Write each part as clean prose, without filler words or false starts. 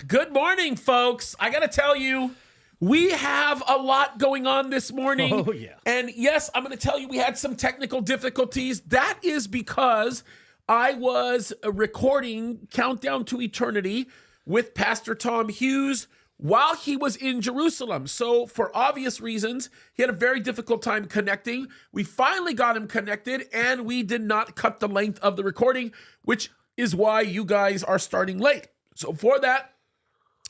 Good morning, folks. I got to tell you, we have a lot going on this morning. Oh, yeah. And yes, I'm going to tell you we had some technical difficulties. That is because I was recording Countdown to Eternity with Pastor Tom Hughes while he was in Jerusalem. So for obvious reasons, he had a very difficult time connecting. We finally got him connected, and we did not cut the length of the recording, which is why you guys are starting late. So for that,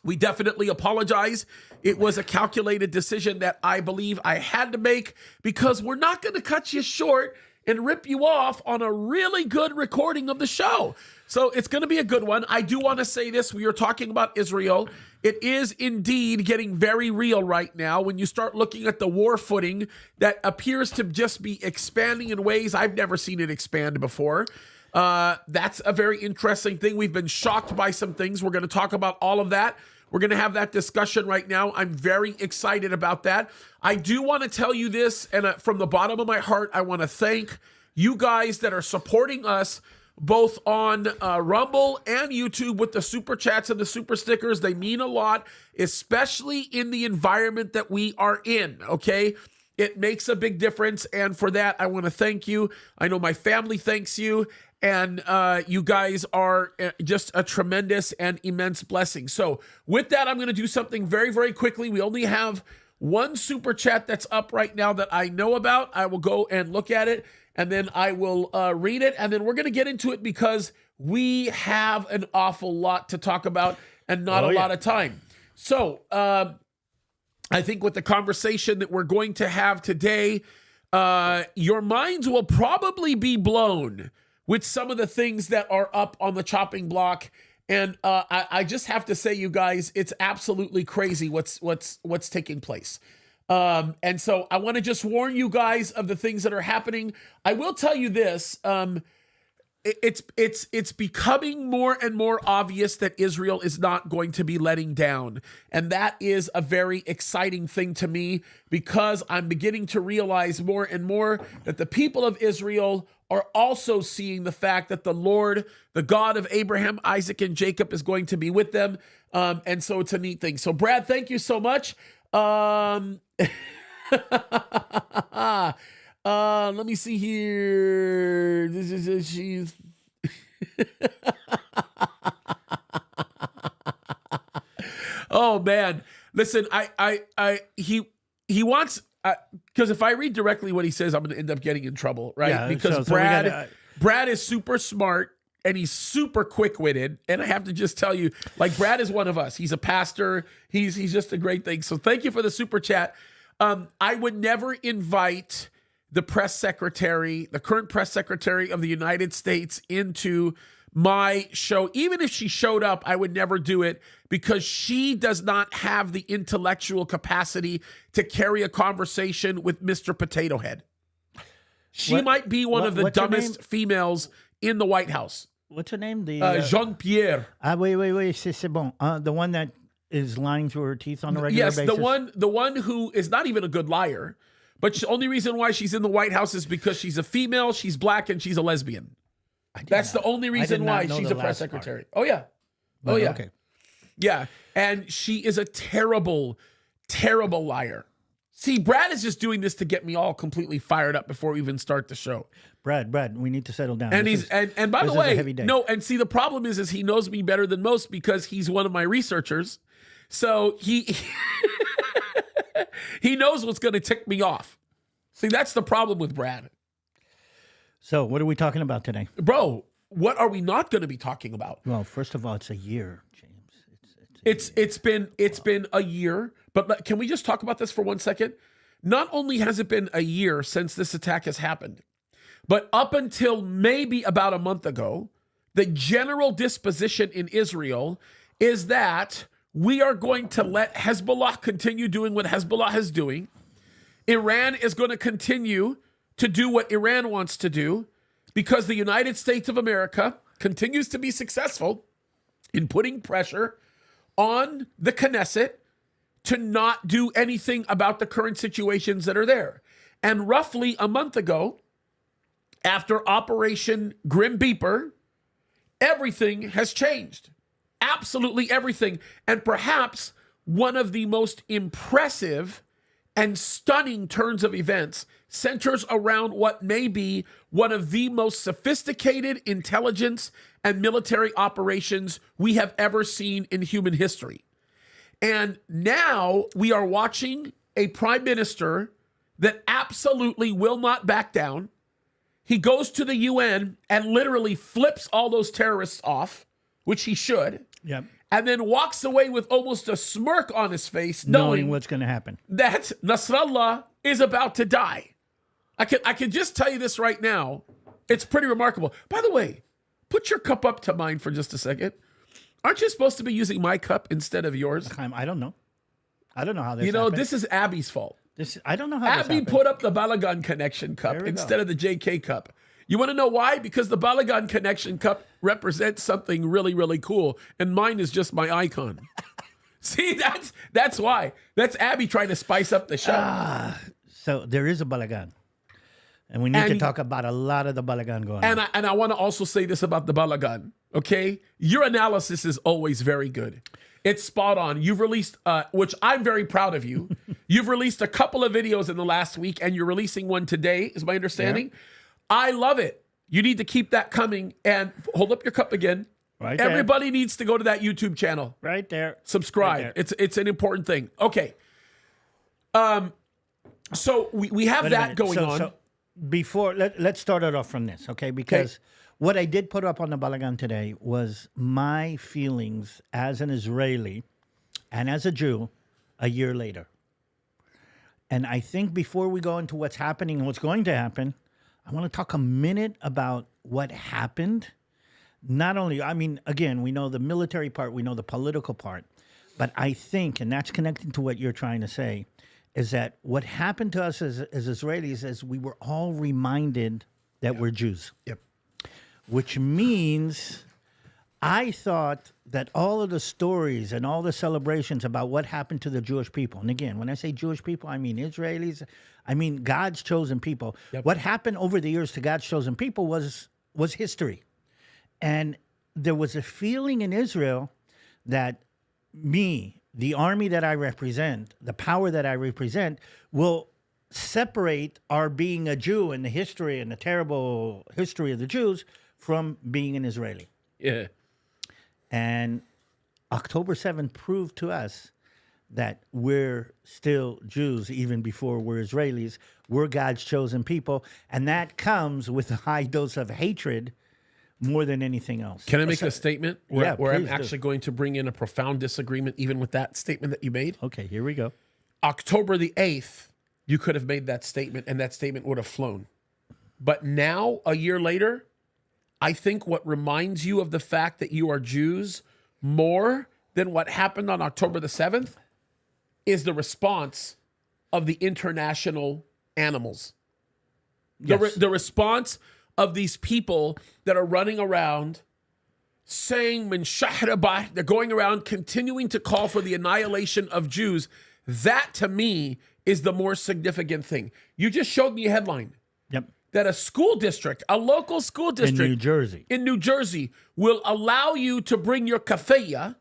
we definitely apologize. It was a calculated decision that I believe I had to make because we're not going to cut you short and rip you off on a really good recording of the show. So it's going to be a good one. I do want to say this. We are talking about Israel. It is indeed getting very real right now when you start looking at the war footing that appears to just be expanding in ways I've never seen it expand before. That's a very interesting thing. We've been shocked by some things. We're going to talk about all of that. We're going to have that discussion right now. I'm very excited about that. I do want to tell you this, and from the bottom of my heart, I want to thank you guys that are supporting us both on Rumble and YouTube with the super chats and the super stickers. They mean a lot, especially in the environment that we are in, okay? It makes a big difference, and for that, I want to thank you. I know my family thanks you, and you guys are just a tremendous and immense blessing. So with that, I'm going to do something very, very quickly. We only have one super chat that's up right now that I know about. I will go and look at it, and then I will read it, and then we're going to get into it because we have an awful lot to talk about and not a lot of time. So I think with the conversation that we're going to have today, your minds will probably be blown with some of the things that are up on the chopping block. And I just have to say, you guys, it's absolutely crazy what's taking place. And so I want to just warn you guys of the things that are happening. I will tell you this. It's becoming more and more obvious that Israel is not going to be letting down. And that is a very exciting thing to me because I'm beginning to realize more and more that the people of Israel are also seeing the fact that the Lord, the God of Abraham, Isaac, and Jacob is going to be with them. And so it's a neat thing. So Brad, thank you so much. Let me see here. This is she's. Oh man, listen. He wants because if I read directly what he says, I'm going to end up getting in trouble, right? Yeah, because Brad is super smart and he's super quick-witted, and I have to just tell you, like, Brad is one of us. He's a pastor. He's just a great thing. So thank you for the super chat. I would never invite the press secretary, the current press secretary of the United States, into my show. Even if she showed up, I would never do it because she does not have the intellectual capacity to carry a conversation with Mr. Potato Head. She might be one of the dumbest females in the White House. What's her name? Jean-Pierre. Wait, c'est bon. The one that is lying through her teeth on a regular basis? Yes, the one who is not even a good liar, but the only reason why she's in the White House is because she's a female, she's black, and she's a lesbian. That's the only reason why she's a press secretary. Oh, yeah. But, oh, yeah. Okay. Yeah, and she is a terrible, terrible liar. See, Brad is just doing this to get me all completely fired up before we even start the show. Brad, we need to settle down. And and by the way, no, and see, the problem is he knows me better than most because he's one of my researchers. So he he knows what's going to tick me off. See, that's the problem with Brad. So what are we talking about today? Bro, what are we not going to be talking about? Well, first of all, it's a year, James. It's been a year, but can we just talk about this for 1 second? Not only has it been a year since this attack has happened, but up until maybe about a month ago, the general disposition in Israel is that we are going to let Hezbollah continue doing what Hezbollah is doing. Iran is going to continue to do what Iran wants to do because the United States of America continues to be successful in putting pressure on the Knesset to not do anything about the current situations that are there. And roughly a month ago, after Operation Grim Beeper, everything has changed. absolutely everything. And perhaps one of the most impressive and stunning turns of events centers around what may be one of the most sophisticated intelligence and military operations we have ever seen in human history. And now we are watching a prime minister that absolutely will not back down. He goes to the UN and literally flips all those terrorists off, which he should. Yep. And then walks away with almost a smirk on his face, Knowing what's going to happen. that Nasrallah is about to die. I can just tell you this right now. It's pretty remarkable. By the way, put your cup up to mine for just a second. Aren't you supposed to be using my cup instead of yours? I don't know. I don't know how this You know, happened. this is Abby's fault. I don't know how this Abby happened. put up the Balagan Connection cup There we instead go. of the JK cup. You want to know why? Because the Balagan Connection cup represents something really, really cool, and mine is just my icon. See, that's why. That's Abby trying to spice up the show. So there is a balagan. And we need to talk about a lot of the balagan going on. And I want to also say this about the Balagan, okay? Your analysis is always very good. It's spot on. You've released, which I'm very proud of you. You've released a couple of videos in the last week, and you're releasing one today, is my understanding. Yeah. I love it. You need to keep that coming. And hold up your cup again. Right Everybody there. Needs to go to that YouTube channel. Right there. Subscribe. Right there. It's an important thing. Okay. So we have that going on. So before, let's start it off from this, okay? Because what I did put up on the Balagan today was my feelings as an Israeli and as a Jew a year later. And I think before we go into what's happening and what's going to happen, I want to talk a minute about what happened. Not only, I mean, again, we know the military part, we know the political part, but I think, and that's connecting to what you're trying to say, is that what happened to us as Israelis is we were all reminded that we're Jews. Yep. Which means I thought that all of the stories and all the celebrations about what happened to the Jewish people, and again, when I say Jewish people, I mean Israelis, I mean God's chosen people. Yep. What happened over the years to God's chosen people was history. And there was a feeling in Israel that me, the army that I represent, the power that I represent, will separate our being a Jew and the history and the terrible history of the Jews from being an Israeli. Yeah. And October 7th proved to us that we're still Jews even before we're Israelis. We're God's chosen people. And that comes with a high dose of hatred more than anything else. Can I make a statement where I'm please actually going to bring in a profound disagreement even with that statement that you made? Okay, here we go. October the 8th, you could have made that statement and that statement would have flown. But now, a year later, I think what reminds you of the fact that you are Jews more than what happened on October the 7th is the response of the international animals. Yes. The response of these people that are running around saying, "Min shahrabah," they're going around continuing to call for the annihilation of Jews. That, to me, is the more significant thing. You just showed me a headline. Yep. That a school district, a local school district in New Jersey will allow you to bring your kafaya,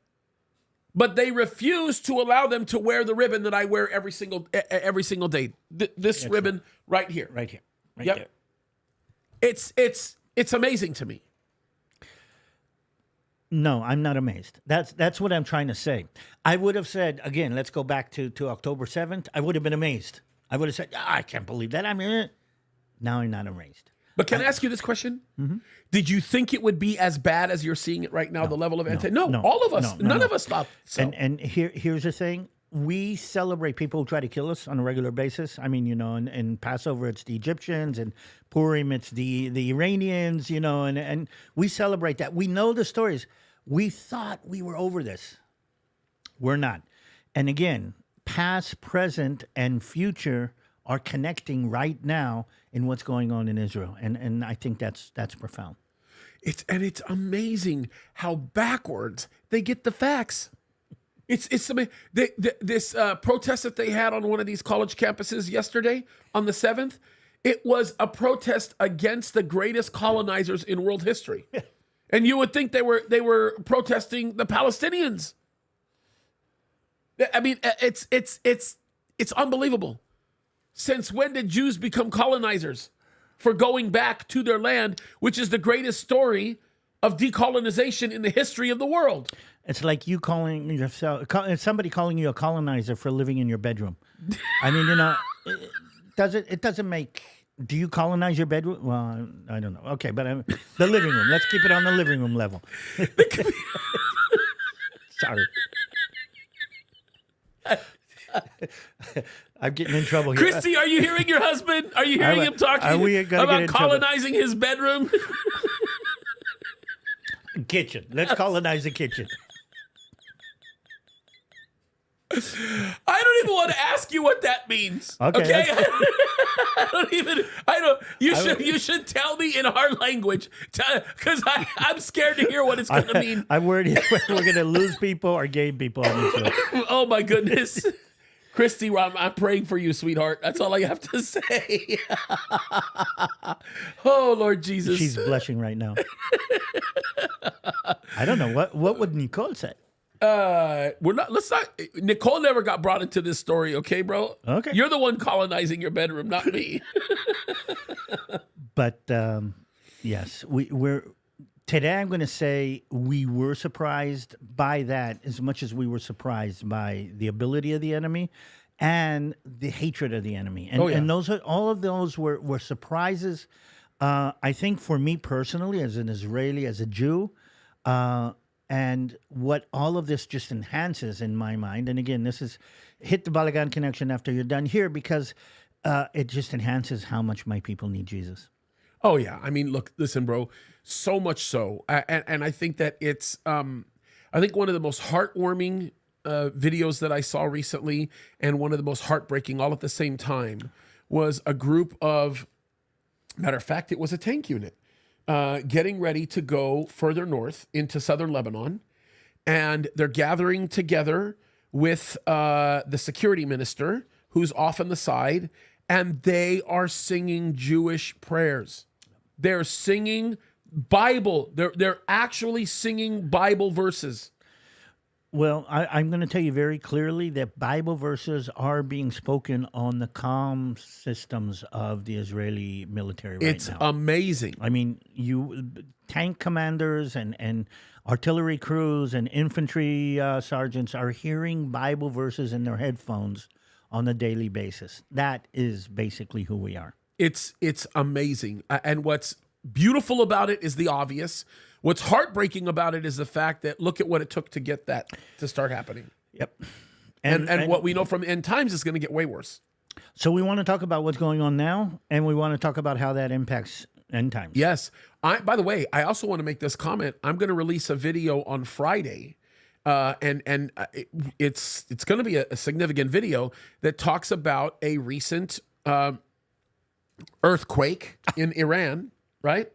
but they refuse to allow them to wear the ribbon that I wear every single day. This ribbon right here. Right here. Right Yep. there. It's amazing to me. No, I'm not amazed. That's what I'm trying to say. I would have said, again, let's go back to October 7th. I would have been amazed. I would have said, I can't believe that. I mean, now I'm not amazed. But can I ask you this question? Mm-hmm. Did you think it would be as bad as you're seeing it right now, the level of anti? No, no, all of us. no, none no. of us thought so. And here's the thing. We celebrate people who try to kill us on a regular basis. I mean, you know, in Passover, it's the Egyptians, and Purim, it's the Iranians, you know, and we celebrate that. We know the stories. We thought we were over this. We're not. And again, past, present, and future are connecting right now in what's going on in Israel. And I think that's profound. It's amazing how backwards they get the facts. It's amazing. This protest that they had on one of these college campuses yesterday on the 7th, it was a protest against the greatest colonizers in world history. And you would think they were protesting the Palestinians. I mean, it's unbelievable. Since when did Jews become colonizers for going back to their land, which is the greatest story of decolonization in the history of the world? It's like you calling yourself, somebody calling you a colonizer for living in your bedroom. I mean, it doesn't make. Do you colonize your bedroom? Well, I don't know. Okay, but the living room. Let's keep it on the living room level. Sorry. I'm getting in trouble here. Christy, are you hearing your husband? Are you hearing him talking about colonizing his bedroom? Kitchen. Let's colonize the kitchen. I don't even want to ask you what that means. Okay? You should tell me in our language, because I'm scared to hear what it's going to mean. I'm worried we're going to lose people or gain people on this show. Oh my goodness. Christy, I'm praying for you, sweetheart. That's all I have to say. Oh, Lord Jesus. She's blushing right now. I don't know. What would Nicole say? Nicole never got brought into this story, okay, bro? Okay. You're the one colonizing your bedroom, not me. But yes, we're today I'm going to say we were surprised by that as much as we were surprised by the ability of the enemy and the hatred of the enemy. And, and all of those were surprises. I think for me personally, as an Israeli, as a Jew, and what all of this just enhances in my mind, and again, this is hit the Balagan connection after you're done here, because it just enhances how much my people need Jesus. Oh, yeah. I mean, look, listen, bro, so much so. And I think that it's, I think one of the most heartwarming videos that I saw recently, and one of the most heartbreaking all at the same time, was a group of, matter of fact, it was a tank unit getting ready to go further north into southern Lebanon. And they're gathering together with the security minister, who's off on the side, and they are singing Jewish prayers. They're singing Bible. They're actually singing Bible verses. Well, I'm going to tell you very clearly that Bible verses are being spoken on the comm systems of the Israeli military right now. It's amazing. I mean, tank commanders and artillery crews and infantry sergeants are hearing Bible verses in their headphones on a daily basis. That is basically who we are. It's amazing. And what's beautiful about it is the obvious. What's heartbreaking about it is the fact that look at what it took to get that to start happening. Yep. And what we know from end times is going to get way worse. So we want to talk about what's going on now, and we want to talk about how that impacts end times. Yes. By the way, I also want to make this comment. I'm going to release a video on Friday, and it's going to be a significant video that talks about a recent earthquake in Iran, right?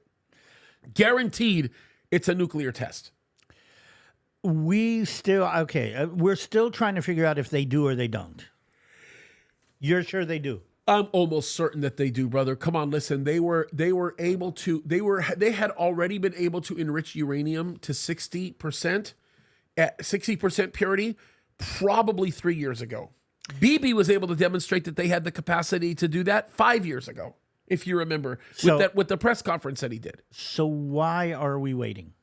Guaranteed it's a nuclear test. We're still trying to figure out if they do or they don't. You're sure they do? I'm almost certain that they do, brother. Come on, listen. They had already been able to enrich uranium to 60% at 60% purity probably 3 years ago. Bibi was able to demonstrate that they had the capacity to do that 5 years ago, if you remember, with the press conference that he did. So why are we waiting?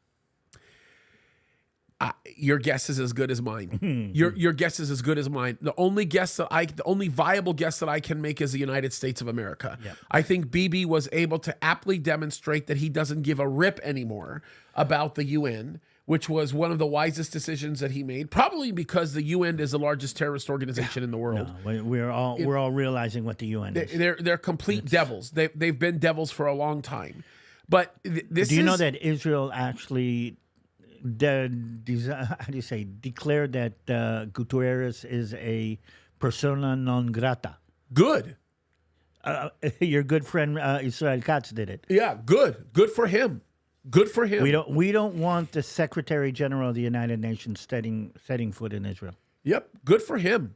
Your guess is as good as mine. Your guess is as good as mine. The only viable guess that I can make is the United States of America. Yep. I think Bibi was able to aptly demonstrate that he doesn't give a rip anymore about the UN, which was one of the wisest decisions that he made, probably because the UN is the largest terrorist organization in the world. No, we're all realizing what the UN is. They're complete devils. They've been devils for a long time. But do you know that Israel actually declared that Guterres is a persona non grata? Good. Your good friend Israel Katz did it. Yeah, good. Good for him. Good for him. We don't want the Secretary General of the United Nations setting foot in Israel. Yep, good for him.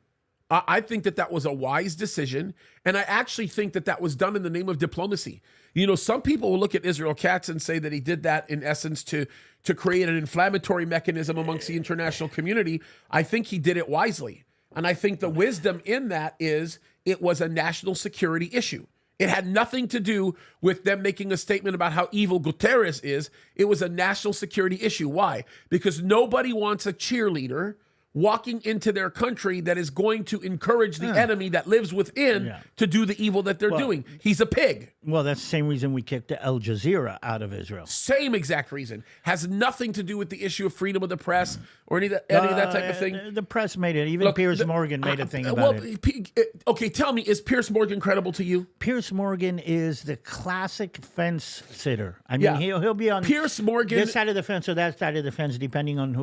I think that was a wise decision. And I actually think that was done in the name of diplomacy. You know, some people will look at Israel Katz and say that he did that in essence to create an inflammatory mechanism amongst the international community. I think he did it wisely. And I think the wisdom in that is it was a national security issue. It had nothing to do with them making a statement about how evil Guterres is. It was a national security issue. Why? Because nobody wants a cheerleader walking into their country that is going to encourage the enemy that lives within to do the evil that they're doing. He's a pig. Well, that's the same reason we kicked Al Jazeera out of Israel. Same exact reason. Has nothing to do with the issue of freedom of the press or any of that type of thing. The press made it. Even Piers Morgan made a thing about it. Okay, tell me, is Piers Morgan credible to you? Piers Morgan is the classic fence sitter. I mean, he'll be on Piers Morgan, this side of the fence or that side of the fence, depending on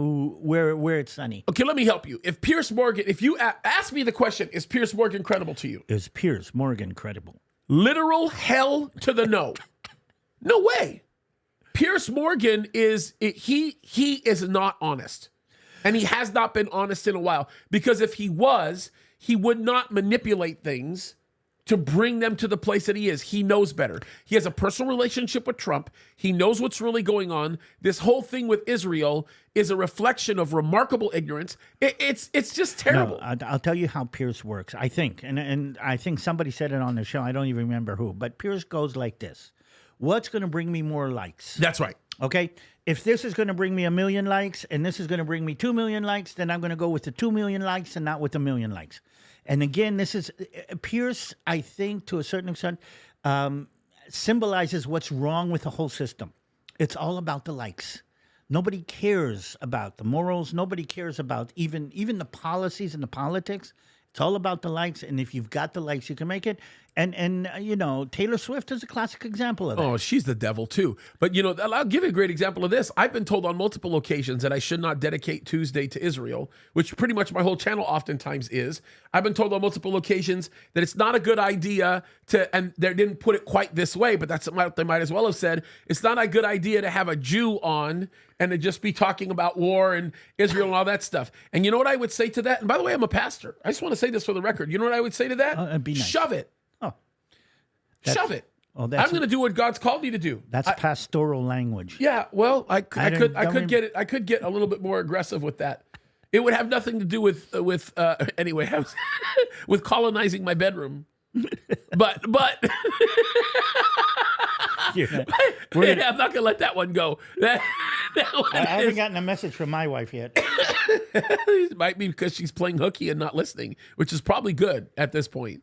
where it's sunny. Okay, let me help you. If Piers Morgan, if you ask me the question, is Piers Morgan credible to you? Is Piers Morgan credible? Literal hell to the no. No way. Piers Morgan he is not honest. And he has not been honest in a while. Because if he was, he would not manipulate things to bring them to the place that he is. He knows better. He has a personal relationship with Trump. He knows what's really going on. This whole thing with Israel is a reflection of remarkable ignorance. It's just terrible. No, I'll tell you how Piers works. I think, and I think somebody said it on the show. I don't even remember who. But Piers goes like this. What's going to bring me more likes? That's right. Okay? If this is going to bring me 1 million likes and this is going to bring me 2 million likes, then I'm going to go with the 2 million likes and not with 1 million likes. And again, this is Pierce, I think, to a certain extent, symbolizes what's wrong with the whole system. It's all about the likes. Nobody cares about the morals. Nobody cares about even the policies and the politics. It's all about the likes, and if you've got the likes, you can make it. And you know, Taylor Swift is a classic example of that. Oh, she's the devil too. But you know, I'll give you a great example of this. I've been told on multiple occasions that I should not dedicate Tuesday to Israel, which pretty much my whole channel oftentimes is. I've been told on multiple occasions that it's not a good idea to, and they didn't put it quite this way, but that's what they might as well have said. It's not a good idea to have a Jew on and to just be talking about war and Israel and all that stuff. And you know what I would say to that? And by the way, I'm a pastor. I just want to say this for the record. You know what I would say to that? Be nice. Shove it. Oh, shove it. Oh, I'm going to do what God's called me to do. That's pastoral language. Yeah, well, I could get a little bit more aggressive with that. It would have nothing to do with anyway, with colonizing my bedroom. But I'm not gonna let that one go. That one I haven't gotten a message from my wife yet. It might be because she's playing hooky and not listening, which is probably good at this point.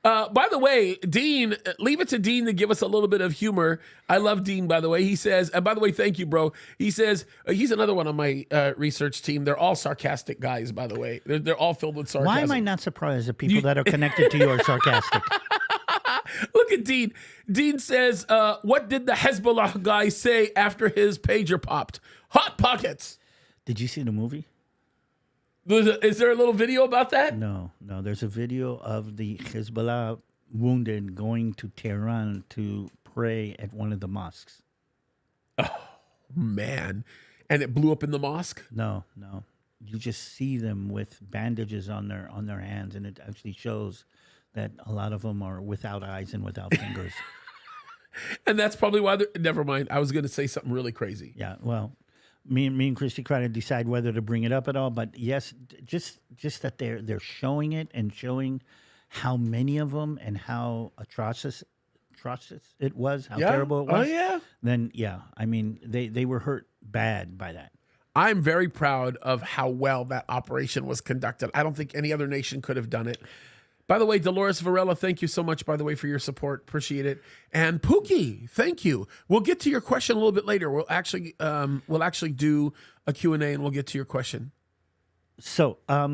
By the way, Dean, leave it to Dean to give us a little bit of humor. I love Dean, by the way. He says, and by the way, thank you, bro. He says, he's another one on my research team. They're all sarcastic guys, by the way. They're all filled with sarcasm. Why am I not surprised that people that are connected to you are sarcastic? Look at Dean. Dean says, what did the Hezbollah guy say after his pager popped? Hot pockets. Did you see the movie? Is there a little video about that? No. There's a video of the Hezbollah wounded going to Tehran to pray at one of the mosques. Oh, man. And it blew up in the mosque? No. You just see them with bandages on their hands, and it actually shows that a lot of them are without eyes and without fingers. And that's probably why they're... Never mind. I was going to say something really crazy. Yeah, well... Me and Christy try to decide whether to bring it up at all, but yes, just that they're showing it and showing how many of them and how atrocious it was, how terrible it was. Oh yeah. Then I mean they were hurt bad by that. I'm very proud of how well that operation was conducted. I don't think any other nation could have done it. By the way, Dolores Varela, thank you so much, by the way, for your support. Appreciate it. And Pookie, thank you. We'll get to your question a little bit later. We'll actually do a Q&A and we'll get to your question. So I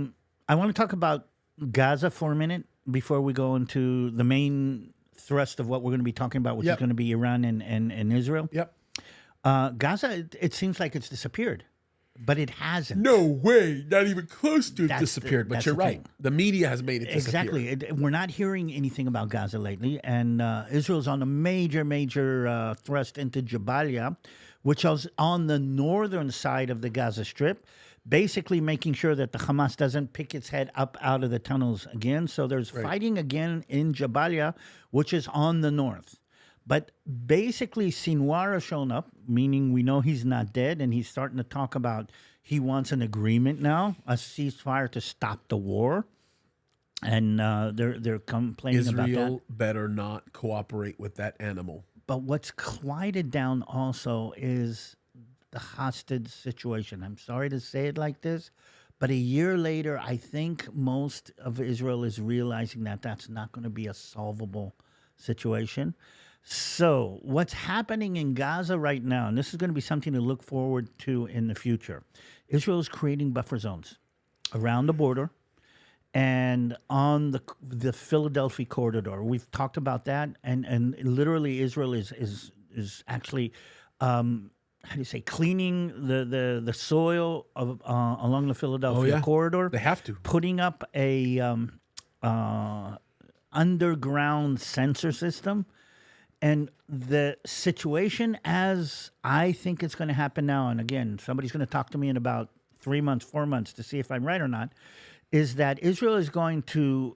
want to talk about Gaza for a minute before we go into the main thrust of what we're going to be talking about, which is going to be Iran and Israel. Yep. Gaza, it seems like it's disappeared. But it hasn't. No way. Not even close to disappeared. But you're right. The media has made it disappear. Exactly. We're not hearing anything about Gaza lately. And Israel's on a major thrust into Jabalia, which is on the northern side of the Gaza Strip. basically making sure that the Hamas doesn't pick its head up out of the tunnels again. So there's fighting again in Jabalia, which is on the north. But basically, Sinwar has shown up, meaning we know he's not dead, and he's starting to talk about he wants an agreement now, a ceasefire to stop the war. And they're complaining about that. Israel better not cooperate with that animal. But what's quieted down also is the hostage situation. I'm sorry to say it like this, but a year later, I think most of Israel is realizing that that's not going to be a solvable situation. So what's happening in Gaza right now, and this is going to be something to look forward to in the future, Israel is creating buffer zones around the border and on the Philadelphia corridor. We've talked about that, and literally Israel is actually how do you say, cleaning the soil of along the Philadelphia corridor. They have to. Putting up a underground sensor system. And the situation, as I think it's going to happen now, and again, somebody's going to talk to me in about 3 months, 4 months to see if I'm right or not, is that Israel is going to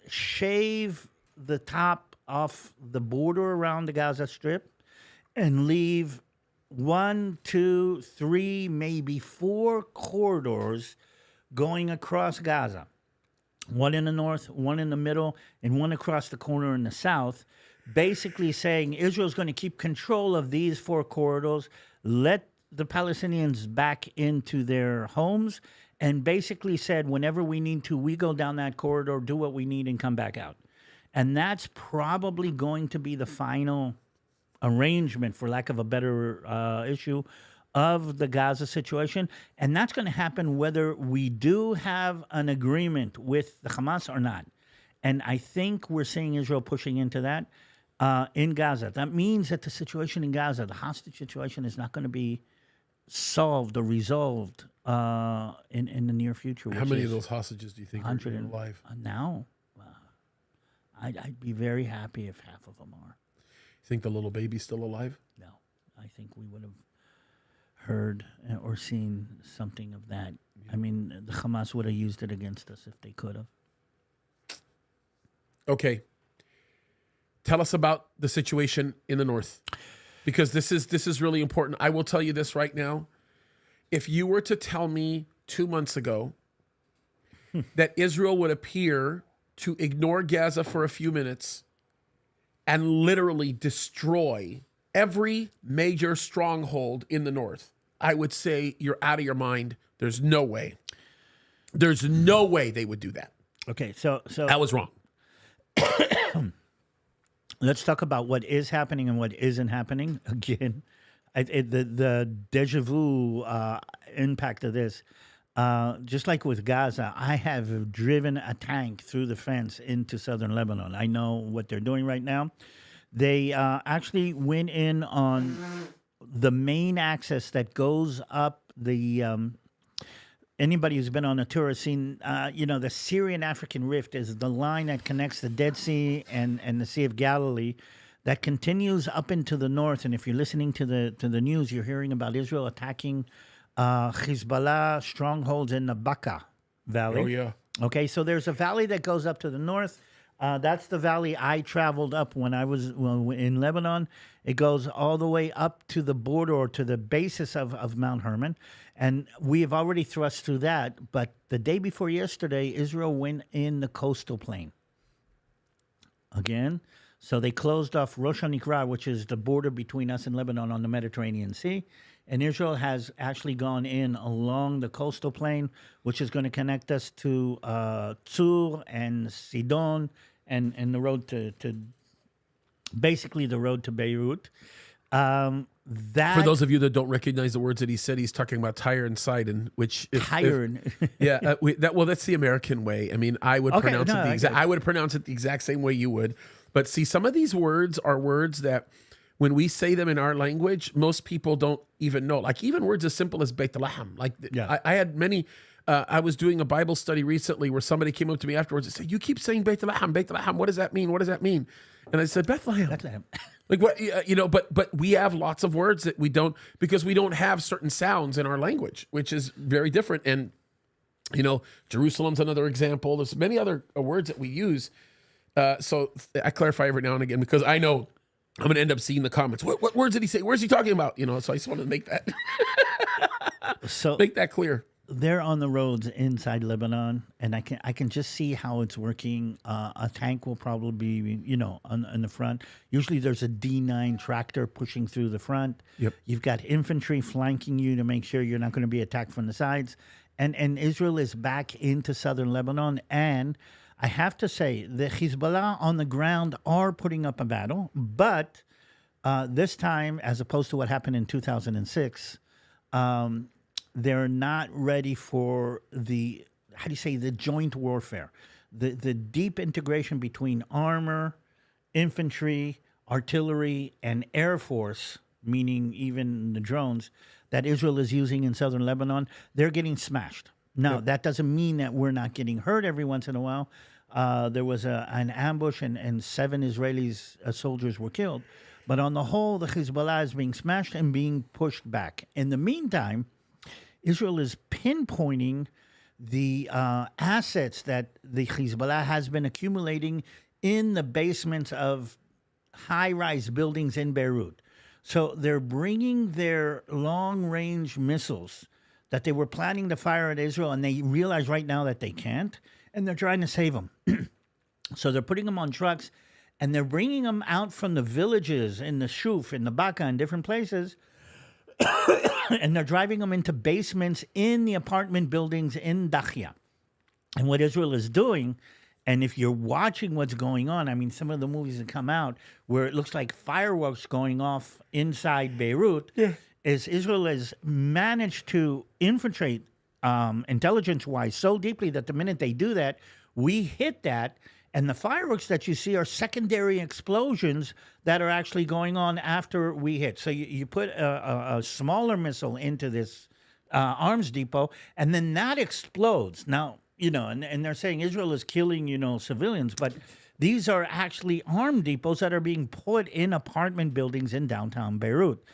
shave the top off the border around the Gaza Strip and leave 1, 2, 3, maybe 4 corridors going across Gaza. One in the north, one in the middle, and one across the corner in the south, basically saying Israel's going to keep control of these 4 corridors, let the Palestinians back into their homes, and basically said, whenever we need to, we go down that corridor, do what we need, and come back out. And that's probably going to be the final arrangement, for lack of a better issue, of the Gaza situation. And that's going to happen whether we do have an agreement with the Hamas or not. And I think we're seeing Israel pushing into that in Gaza. That means that the situation in Gaza, the hostage situation, is not going to be solved or resolved in the near future. How many of those hostages do you think are alive? Now, I'd be very happy if half of them are. You think the little baby's still alive? No. I think we would have heard or seen something of that. Yeah. I mean, the Hamas would have used it against us if they could have. Okay. Tell us about the situation in the north, because this is really important. I will tell you this right now. If you were to tell me 2 months ago that Israel would appear to ignore Gaza for a few minutes and literally destroy every major stronghold in the north, I would say you're out of your mind. There's no way. There's no way they would do that. Okay, so I was wrong. Let's talk about what is happening and what isn't happening. Again, the deja vu impact of this. Just like with Gaza, I have driven a tank through the fence into southern Lebanon. I know what they're doing right now. They actually went in on the main access that goes up the. Anybody who's been on a tour has seen, the Syrian-African Rift is the line that connects the Dead Sea and the Sea of Galilee that continues up into the north. And if you're listening to the news, you're hearing about Israel attacking Hezbollah strongholds in the Baca Valley. Oh, yeah. Okay, so there's a valley that goes up to the north. That's the valley I traveled up when I was in Lebanon. It goes all the way up to the border or to the basis of Mount Hermon. And we have already thrust through that. But the day before yesterday, Israel went in the coastal plain. Again, so they closed off Rosh HaNikra, which is the border between us and Lebanon on the Mediterranean Sea. And Israel has actually gone in along the coastal plain, which is going to connect us to Tzur and Sidon and the road to basically the road to Beirut. For those of you that don't recognize the words that he said, he's talking about Tyre and Sidon, which that's the American way. I mean, I would pronounce it the exact same way you would. But see, some of these words are words that when we say them in our language, most people don't even know. Like even words as simple as Beit Lahem. Like I had many. I was doing a Bible study recently where somebody came up to me afterwards and said, "You keep saying Beit Lahem, Beit Lahem. What does that mean? What does that mean?" And I said, Bethlehem. Bethlehem. Like what, but we have lots of words that we don't, because we don't have certain sounds in our language, which is very different. And, Jerusalem's another example. There's many other words that we use. So I clarify every now and again, because I know I'm going to end up seeing the comments. What words did he say? Where's he talking about? So I just wanted to make that, make that clear. They're on the roads inside Lebanon, and I can just see how it's working. A tank will probably be, on the front. Usually there's a D9 tractor pushing through the front. Yep. You've got infantry flanking you to make sure you're not going to be attacked from the sides. And Israel is back into southern Lebanon. And I have to say, the Hezbollah on the ground are putting up a battle. But this time, as opposed to what happened in 2006, they're not ready for the joint warfare, the deep integration between armor, infantry, artillery, and air force, meaning even the drones that Israel is using in southern Lebanon. They're getting smashed. Now, that doesn't mean that we're not getting hurt every once in a while. There was an ambush and 7 Israelis soldiers were killed. But on the whole, the Hezbollah is being smashed and being pushed back. In the meantime, Israel is pinpointing the assets that the Hezbollah has been accumulating in the basements of high-rise buildings in Beirut. So they're bringing their long-range missiles that they were planning to fire at Israel, and they realize right now that they can't, and they're trying to save them. So they're putting them on trucks, and they're bringing them out from the villages in the Shuf, in the Baka, in different places, and they're driving them into basements in the apartment buildings in Dakhia. And what Israel is doing, and if you're watching what's going on, I mean, some of the movies that come out where it looks like fireworks going off inside Beirut, is Israel has managed to infiltrate intelligence-wise so deeply that the minute they do that, we hit that. And the fireworks that you see are secondary explosions that are actually going on after we hit. So you put a smaller missile into this arms depot, and then that explodes. Now, and they're saying Israel is killing, civilians, but these are actually arm depots that are being put in apartment buildings in downtown Beirut.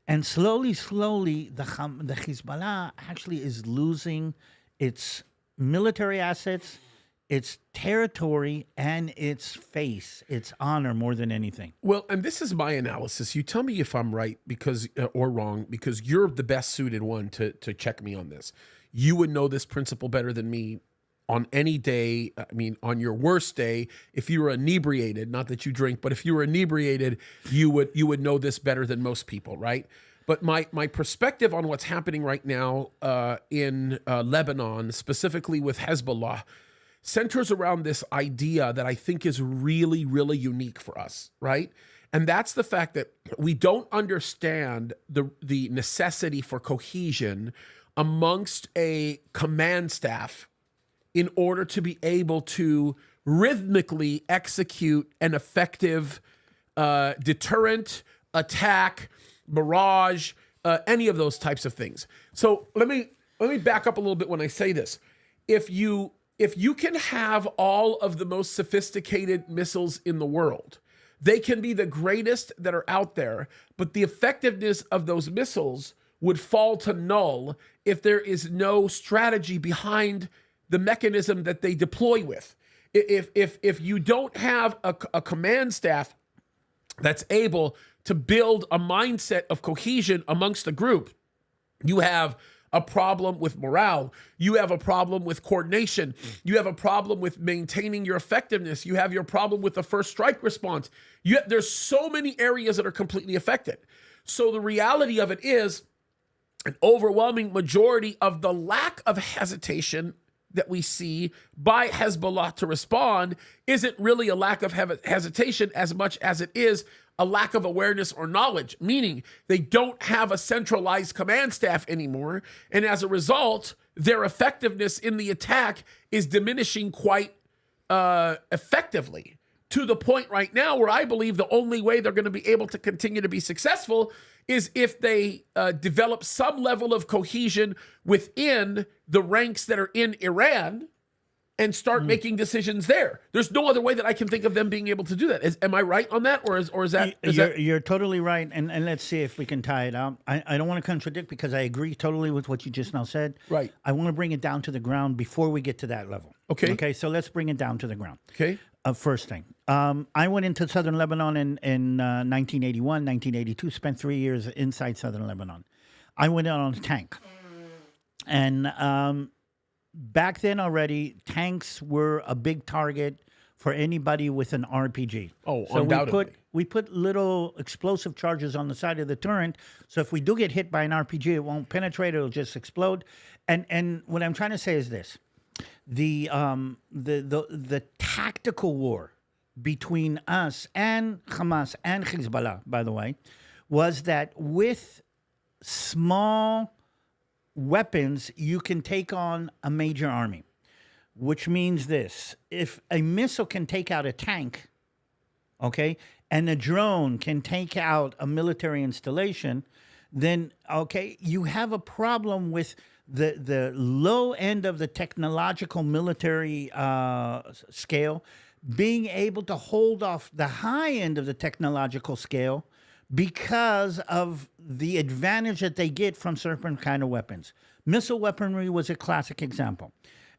And slowly, the Hezbollah actually is losing its military assets, its territory, and its face, its honor more than anything. Well, and this is my analysis. You tell me if I'm right or wrong, because you're the best suited one to check me on this. You would know this principle better than me on any day. I mean, on your worst day, if you were inebriated, not that you drink, but if you were inebriated, you would know this better than most people, right? But my perspective on what's happening right now in Lebanon, specifically with Hezbollah, centers around this idea that I think is really, really unique for us, right? And that's the fact that we don't understand the necessity for cohesion amongst a command staff in order to be able to rhythmically execute an effective deterrent, attack, barrage, any of those types of things. So let me back up a little bit when I say this. If you can have all of the most sophisticated missiles in the world, they can be the greatest that are out there, but the effectiveness of those missiles would fall to null if there is no strategy behind the mechanism that they deploy with. If you don't have a command staff that's able to build a mindset of cohesion amongst the group, you have a problem with morale. You have a problem with coordination. You have a problem with maintaining your effectiveness. You have your problem with the first strike response. There's so many areas that are completely affected. So the reality of it is an overwhelming majority of the lack of hesitation that we see by Hezbollah to respond isn't really a lack of hesitation as much as it is a lack of awareness or knowledge, meaning they don't have a centralized command staff anymore. And as a result, their effectiveness in the attack is diminishing quite effectively, to the point right now where I believe the only way they're going to be able to continue to be successful is if they develop some level of cohesion within the ranks that are in Iran, and start making decisions there. There's no other way that I can think of them being able to do that. Am I right on that, or is that? You're totally right, and let's see if we can tie it out. I don't want to contradict because I agree totally with what you just now said. Right. I want to bring it down to the ground before we get to that level. Okay. Okay. So let's bring it down to the ground. Okay. First thing, I went into southern Lebanon in 1981, 1982. Spent 3 years inside southern Lebanon. I went out on a tank, and back then already, tanks were a big target for anybody with an RPG. Oh, so undoubtedly. we put little explosive charges on the side of the turret. So if we do get hit by an RPG, it won't penetrate; it'll just explode. And what I'm trying to say is this: the tactical war between us and Hamas and Hezbollah, by the way, was that with small weapons, you can take on a major army, which means this. If a missile can take out a tank, okay, and a drone can take out a military installation, then, okay, you have a problem with the low end of the technological military scale being able to hold off the high end of the technological scale because of the advantage that they get from certain kind of weapons. Missile weaponry was a classic example.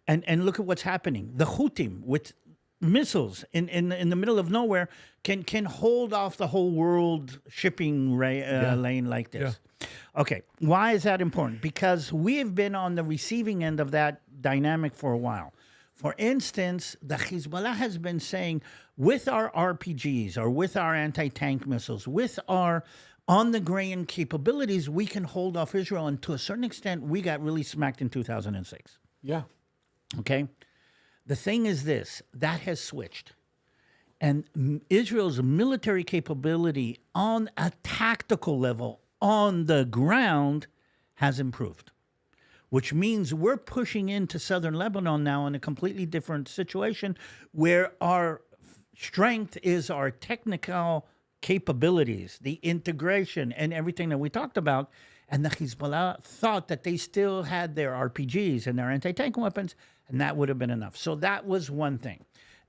And look at what's happening. The Houthis with missiles in the middle of nowhere can hold off the whole world shipping lane like this. Yeah. Okay, why is that important? Because we have been on the receiving end of that dynamic for a while. For instance, the Hezbollah has been saying, with our RPGs or with our anti-tank missiles, with our on-the-ground capabilities, we can hold off Israel. And to a certain extent, we got really smacked in 2006. Yeah. Okay? The thing is this, that has switched. And Israel's military capability on a tactical level, on the ground, has improved. Which means we're pushing into southern Lebanon now in a completely different situation where our strength is our technical capabilities, the integration, and everything that we talked about. And the Hezbollah thought that they still had their RPGs and their anti-tank weapons, and that would have been enough. So that was one thing.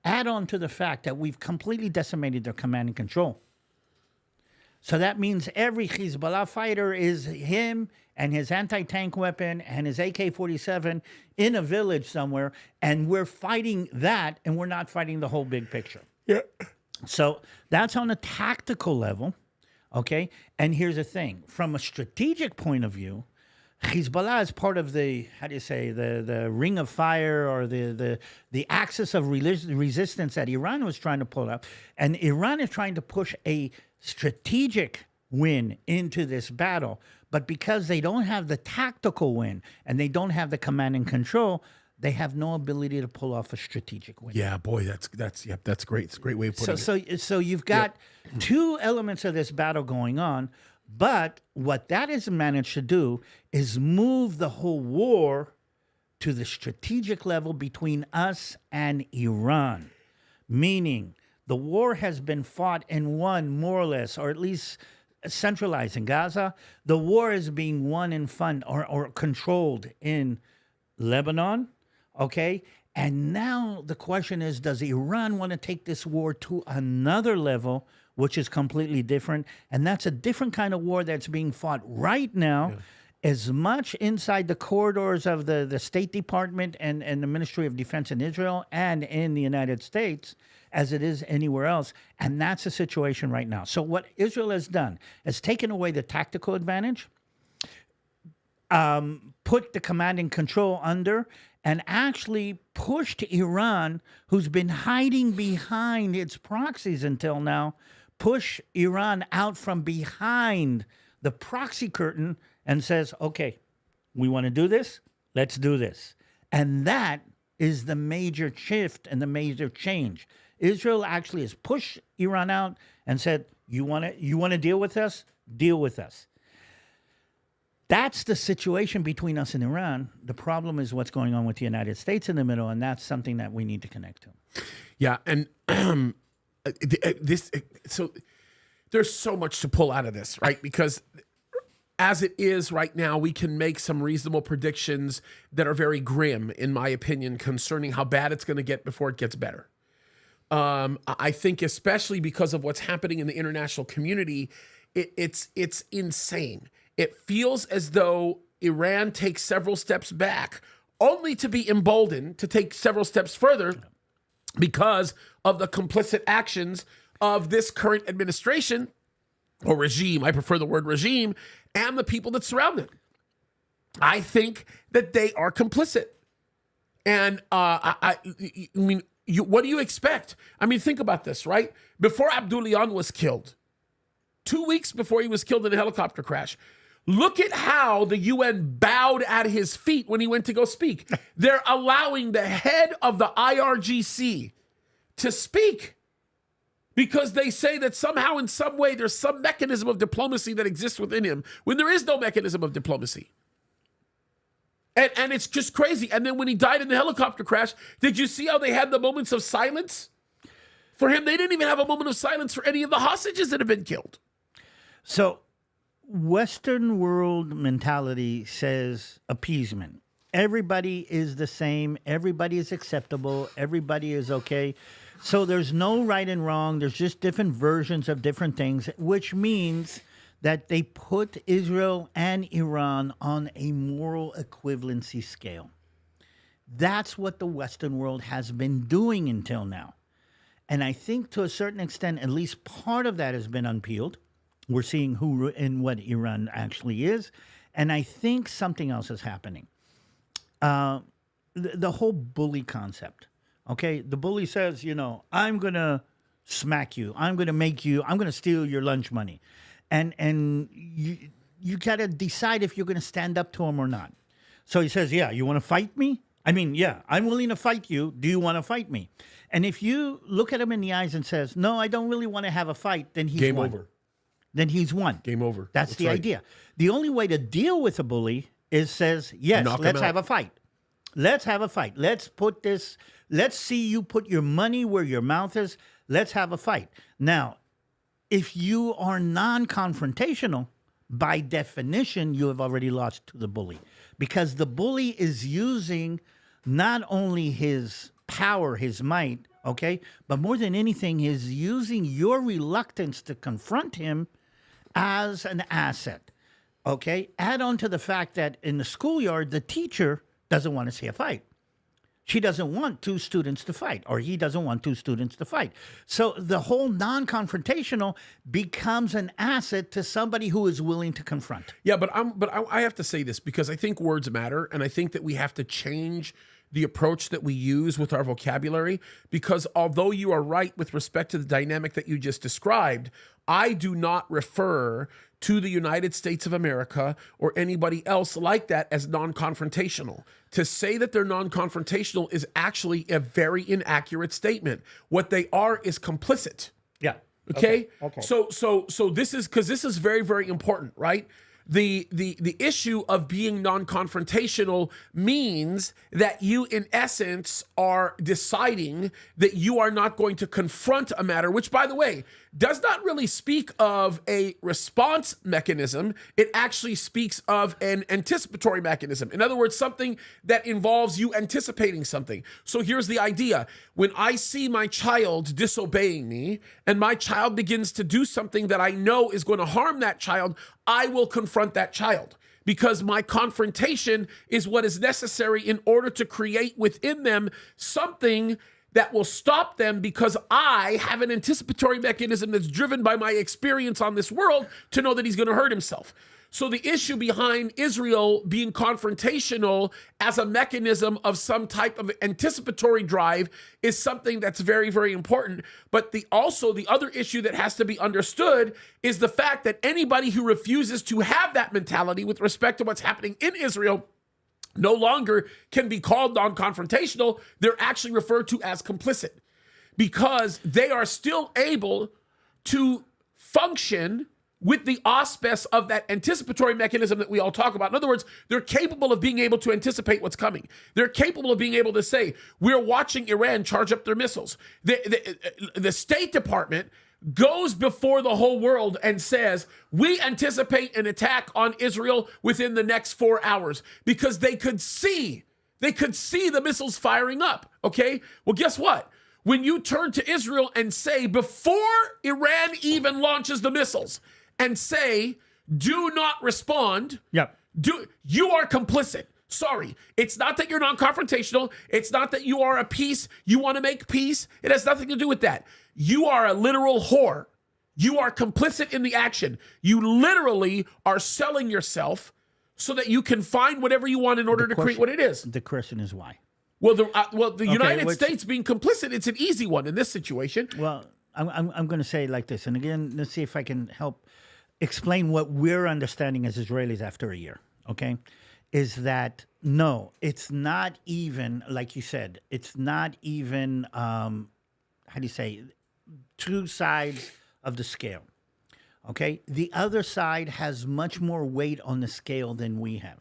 Add on to the fact that we've completely decimated their command and control. So that means every Hezbollah fighter is him and his anti-tank weapon and his AK-47 in a village somewhere, and we're fighting that, and we're not fighting the whole big picture. Yeah. So that's on a tactical level, okay? And here's the thing. From a strategic point of view, Hezbollah is part of the, how do you say, the ring of fire or the axis of resistance that Iran was trying to pull up. And Iran is trying to push a strategic win into this battle. But because they don't have the tactical win and they don't have the command and control, they have no ability to pull off a strategic win. Yeah, boy, that's great. It's a great way of putting it. So you've got two elements of this battle going on, but what that has managed to do is move the whole war to the strategic level between us and Iran, meaning the war has been fought and won more or less, or at least centralized in Gaza. The war is being won and funded or controlled in Lebanon, okay? And now the question is, does Iran want to take this war to another level, which is completely different? And that's a different kind of war that's being fought right now, as much inside the corridors of the State Department and the Ministry of Defense in Israel and in the United States as it is anywhere else. And that's the situation right now. So what Israel has done is taken away the tactical advantage, put the command and control under, and actually pushed Iran, who's been hiding behind its proxies until now, push Iran out from behind the proxy curtain and says, okay, we want to do this, let's do this. And that is the major shift and the major change. Israel actually has pushed Iran out and said, you want to deal with us? Deal with us. That's the situation between us and Iran. The problem is what's going on with the United States in the middle, and that's something that we need to connect to. Yeah, and so there's so much to pull out of this, right? Because as it is right now, we can make some reasonable predictions that are very grim, in my opinion, concerning how bad it's going to get before it gets better. I think especially because of what's happening in the international community, it's insane. It feels as though Iran takes several steps back, only to be emboldened to take several steps further because of the complicit actions of this current administration or regime. I prefer the word regime, and the people that surround them. I think that they are complicit. And I mean, what do you expect? I mean, think about this, right? Before Abdullahian was killed, 2 weeks before he was killed in a helicopter crash, look at how the UN bowed at his feet when he went to go speak. They're allowing the head of the IRGC to speak because they say that somehow in some way there's some mechanism of diplomacy that exists within him when there is no mechanism of diplomacy. And it's just crazy. And then when he died in the helicopter crash, did you see how they had the moments of silence for him? They didn't even have a moment of silence for any of the hostages that have been killed. So Western world mentality says appeasement. Everybody is the same. Everybody is acceptable. Everybody is okay. So there's no right and wrong. There's just different versions of different things, which means that they put Israel and Iran on a moral equivalency scale. That's what the Western world has been doing until now. And I think to a certain extent, at least part of that has been unpeeled. We're seeing who and what Iran actually is. And I think something else is happening. The whole bully concept. Okay, the bully says, you know, I'm going to smack you. I'm going to steal your lunch money. And you got to decide if you're going to stand up to him or not. So he says, yeah, you want to fight me? I mean, yeah, I'm willing to fight you. Do you want to fight me? And if you look at him in the eyes and says, no, I don't really want to have a fight, then he's Game won. over. Then he's won. Game over. That's the right. idea. The only way to deal with a bully is says, yes, Knock him let's out. have a fight. Let's have a fight. Let's see you put your money where your mouth is. Let's have a fight. Now, if you are non-confrontational, by definition, you have already lost to the bully. Because the bully is using not only his power, his might, okay, but more than anything, is using your reluctance to confront him as an asset, okay? Add on to the fact that in the schoolyard, the teacher doesn't want to see a fight. She doesn't want two students to fight, or he doesn't want two students to fight. So the whole non-confrontational becomes an asset to somebody who is willing to confront. Yeah, but I have to say this because I think words matter, and I think that we have to change the approach that we use with our vocabulary, because although you are right with respect to the dynamic that you just described, I do not refer to the United States of America or anybody else like that as non-confrontational. To say that they're non-confrontational is actually a very inaccurate statement. What they are is complicit. Yeah. Okay? Okay. So this is, because this is very, very important, right? The issue of being non-confrontational means that you, in essence, are deciding that you are not going to confront a matter, which, by the way, does not really speak of a response mechanism. It actually speaks of an anticipatory mechanism. In other words, something that involves you anticipating something. So here's the idea. When I see my child disobeying me and my child begins to do something that I know is going to harm that child, I will confront that child, because my confrontation is what is necessary in order to create within them something that will stop them, because I have an anticipatory mechanism that's driven by my experience on this world to know that he's going to hurt himself. So the issue behind Israel being confrontational as a mechanism of some type of anticipatory drive is something that's very, very important. But the other issue that has to be understood is the fact that anybody who refuses to have that mentality with respect to what's happening in Israel no longer can be called non-confrontational. They're actually referred to as complicit, because they are still able to function with the auspice of that anticipatory mechanism that we all talk about. In other words, they're capable of being able to anticipate what's coming. They're capable of being able to say, we're watching Iran charge up their missiles. The State Department goes before the whole world and says, we anticipate an attack on Israel within the next 4 hours, because they could see the missiles firing up, okay? Well, guess what? When you turn to Israel and say, before Iran even launches the missiles, and say, do not respond, Yep. You are complicit. Sorry. It's not that you're non-confrontational. It's not that you are a peace. You want to make peace. It has nothing to do with that. You are a literal whore. You are complicit in the action. You literally are selling yourself so that you can find whatever you want in order to create what it is. The question is why. Well, the United States being complicit, it's an easy one in this situation. Well, I'm going to say it like this, and again, let's see if I can help explain what we're understanding as Israelis after a year. Okay, is that no? It's not even like you said. It's not even how do you say, two sides of the scale. Okay, the other side has much more weight on the scale than we have.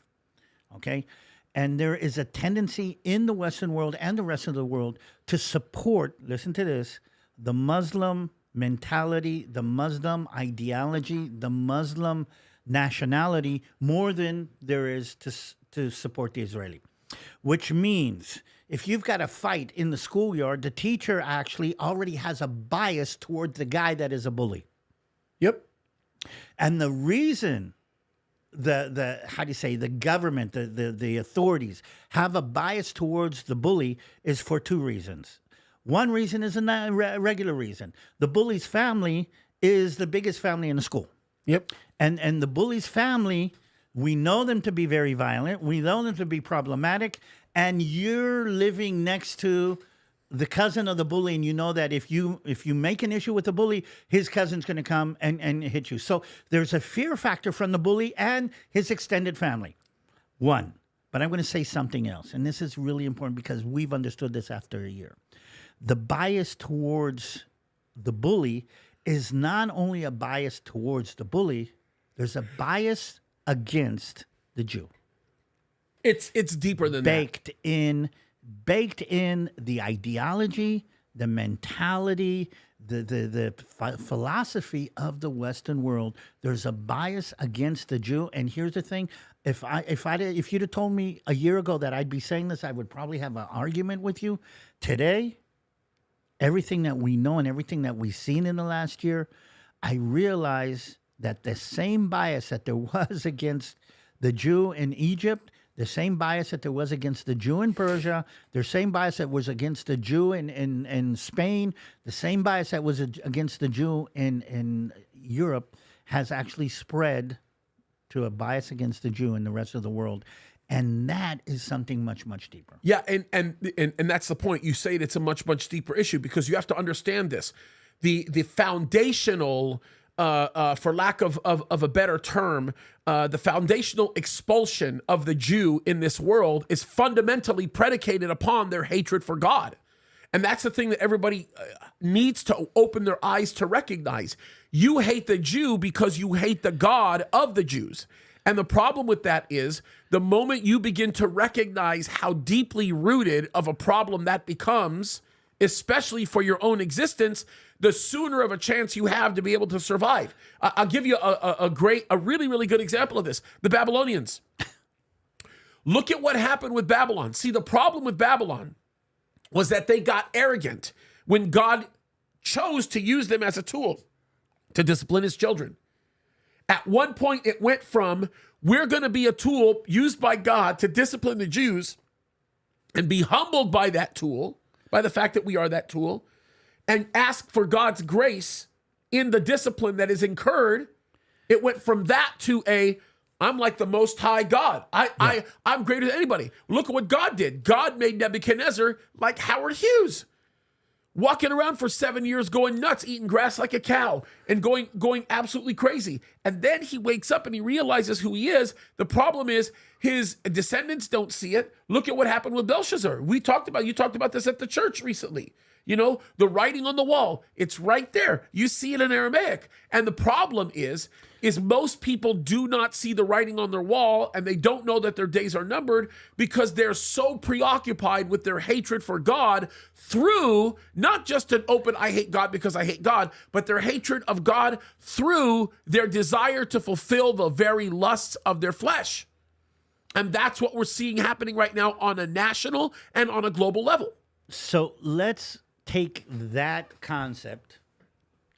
Okay. And there is a tendency in the Western world and the rest of the world to support, listen to this, the Muslim mentality, the Muslim ideology, the Muslim nationality more than there is to support the Israeli. Which means if you've got a fight in the schoolyard, the teacher actually already has a bias toward the guy that is a bully. Yep. And the reason the how do you say, the government, the authorities have a bias towards the bully is for two reasons. One reason is a regular reason. The bully's family is the biggest family in the school. Yep. And the bully's family, we know them to be very violent. We know them to be problematic. And you're living next to the cousin of the bully, and you know that if you make an issue with the bully, his cousin's going to come and hit you. So there's a fear factor from the bully and his extended family. One. But I'm going to say something else, and this is really important because we've understood this after a year. The bias towards the bully is not only a bias towards the bully, there's a bias against the Jew. It's deeper than that. Baked in the ideology, the mentality, the philosophy of the Western world. There's a bias against the Jew. And here's the thing: if you'd have told me a year ago that I'd be saying this, I would probably have an argument with you. Today, everything that we know and everything that we've seen in the last year, I realize that the same bias that there was against the Jew in Egypt, the same bias that there was against the Jew in Persia, the same bias that was against the Jew in Spain, the same bias that was against the Jew in Europe has actually spread to a bias against the Jew in the rest of the world. And that is something much, much deeper. Yeah, and that's the point. You say it's a much, much deeper issue because you have to understand this. The foundational, for lack of a better term, the foundational expulsion of the Jew in this world is fundamentally predicated upon their hatred for God. And that's the thing that everybody needs to open their eyes to recognize. You hate the Jew because you hate the God of the Jews. And the problem with that is the moment you begin to recognize how deeply rooted of a problem that becomes, especially for your own existence, the sooner of a chance you have to be able to survive. I'll give you a really, really good example of this. The Babylonians. Look at what happened with Babylon. See, the problem with Babylon was that they got arrogant when God chose to use them as a tool to discipline his children. At one point, it went from, we're going to be a tool used by God to discipline the Jews and be humbled by that tool, by the fact that we are that tool, and ask for God's grace in the discipline that is incurred. It went from that to I'm like the Most High God. I'm greater than anybody. Look at what God did. God made Nebuchadnezzar like Howard Hughes, walking around for 7 years, going nuts, eating grass like a cow, and going absolutely crazy. And then he wakes up and he realizes who he is. The problem is his descendants don't see it. Look at what happened with Belshazzar. You talked about this at the church recently. You know, the writing on the wall, it's right there. You see it in Aramaic. And the problem is most people do not see the writing on their wall, and they don't know that their days are numbered because they're so preoccupied with their hatred for God through not just an open, I hate God because I hate God, but their hatred of God through their desire to fulfill the very lusts of their flesh. And that's what we're seeing happening right now on a national and on a global level. So let's take that concept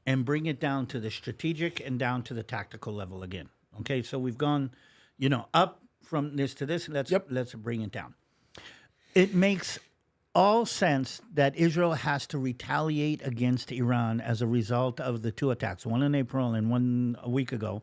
and bring it down to the strategic and down to the tactical level again. Okay, so we've gone, up from this to this. Let's bring it down. It makes all sense that Israel has to retaliate against Iran as a result of the two attacks, one in April and one a week ago.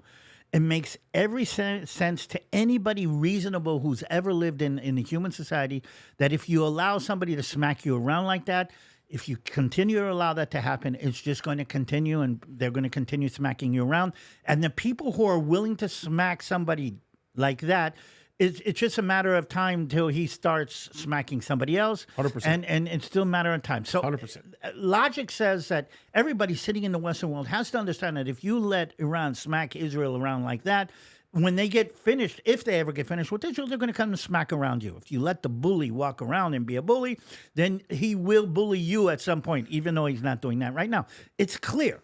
It makes every sense to anybody reasonable who's ever lived in a human society that if you allow somebody to smack you around like that, if you continue to allow that to happen, it's just going to continue, and they're going to continue smacking you around. And the people who are willing to smack somebody like that, it's just a matter of time until he starts smacking somebody else. 100%. And it's still a matter of time. So 100%. Logic says that everybody sitting in the Western world has to understand that if you let Iran smack Israel around like that, when they get finished, if they ever get finished with Israel, they're going to come and smack around you. If you let the bully walk around and be a bully, then he will bully you at some point, even though he's not doing that right now. It's clear.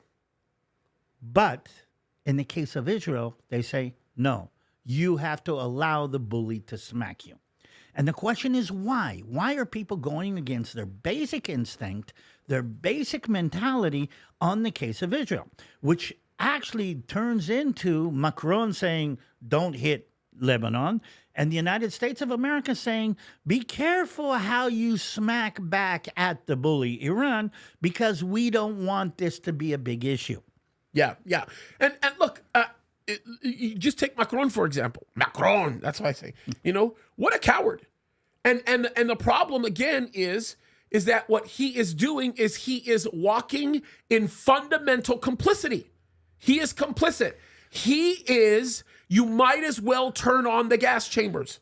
But in the case of Israel, they say, no, you have to allow the bully to smack you. And the question is why? Why are people going against their basic instinct, their basic mentality on the case of Israel, which actually turns into Macron saying, don't hit Lebanon, and the United States of America saying, be careful how you smack back at the bully Iran, because we don't want this to be a big issue. Yeah. And look, you just take Macron, for example. Macron, that's what I say. What a coward. And the problem, again, is that what he is doing is he is walking in fundamental complicity. He is complicit. You might as well turn on the gas chambers.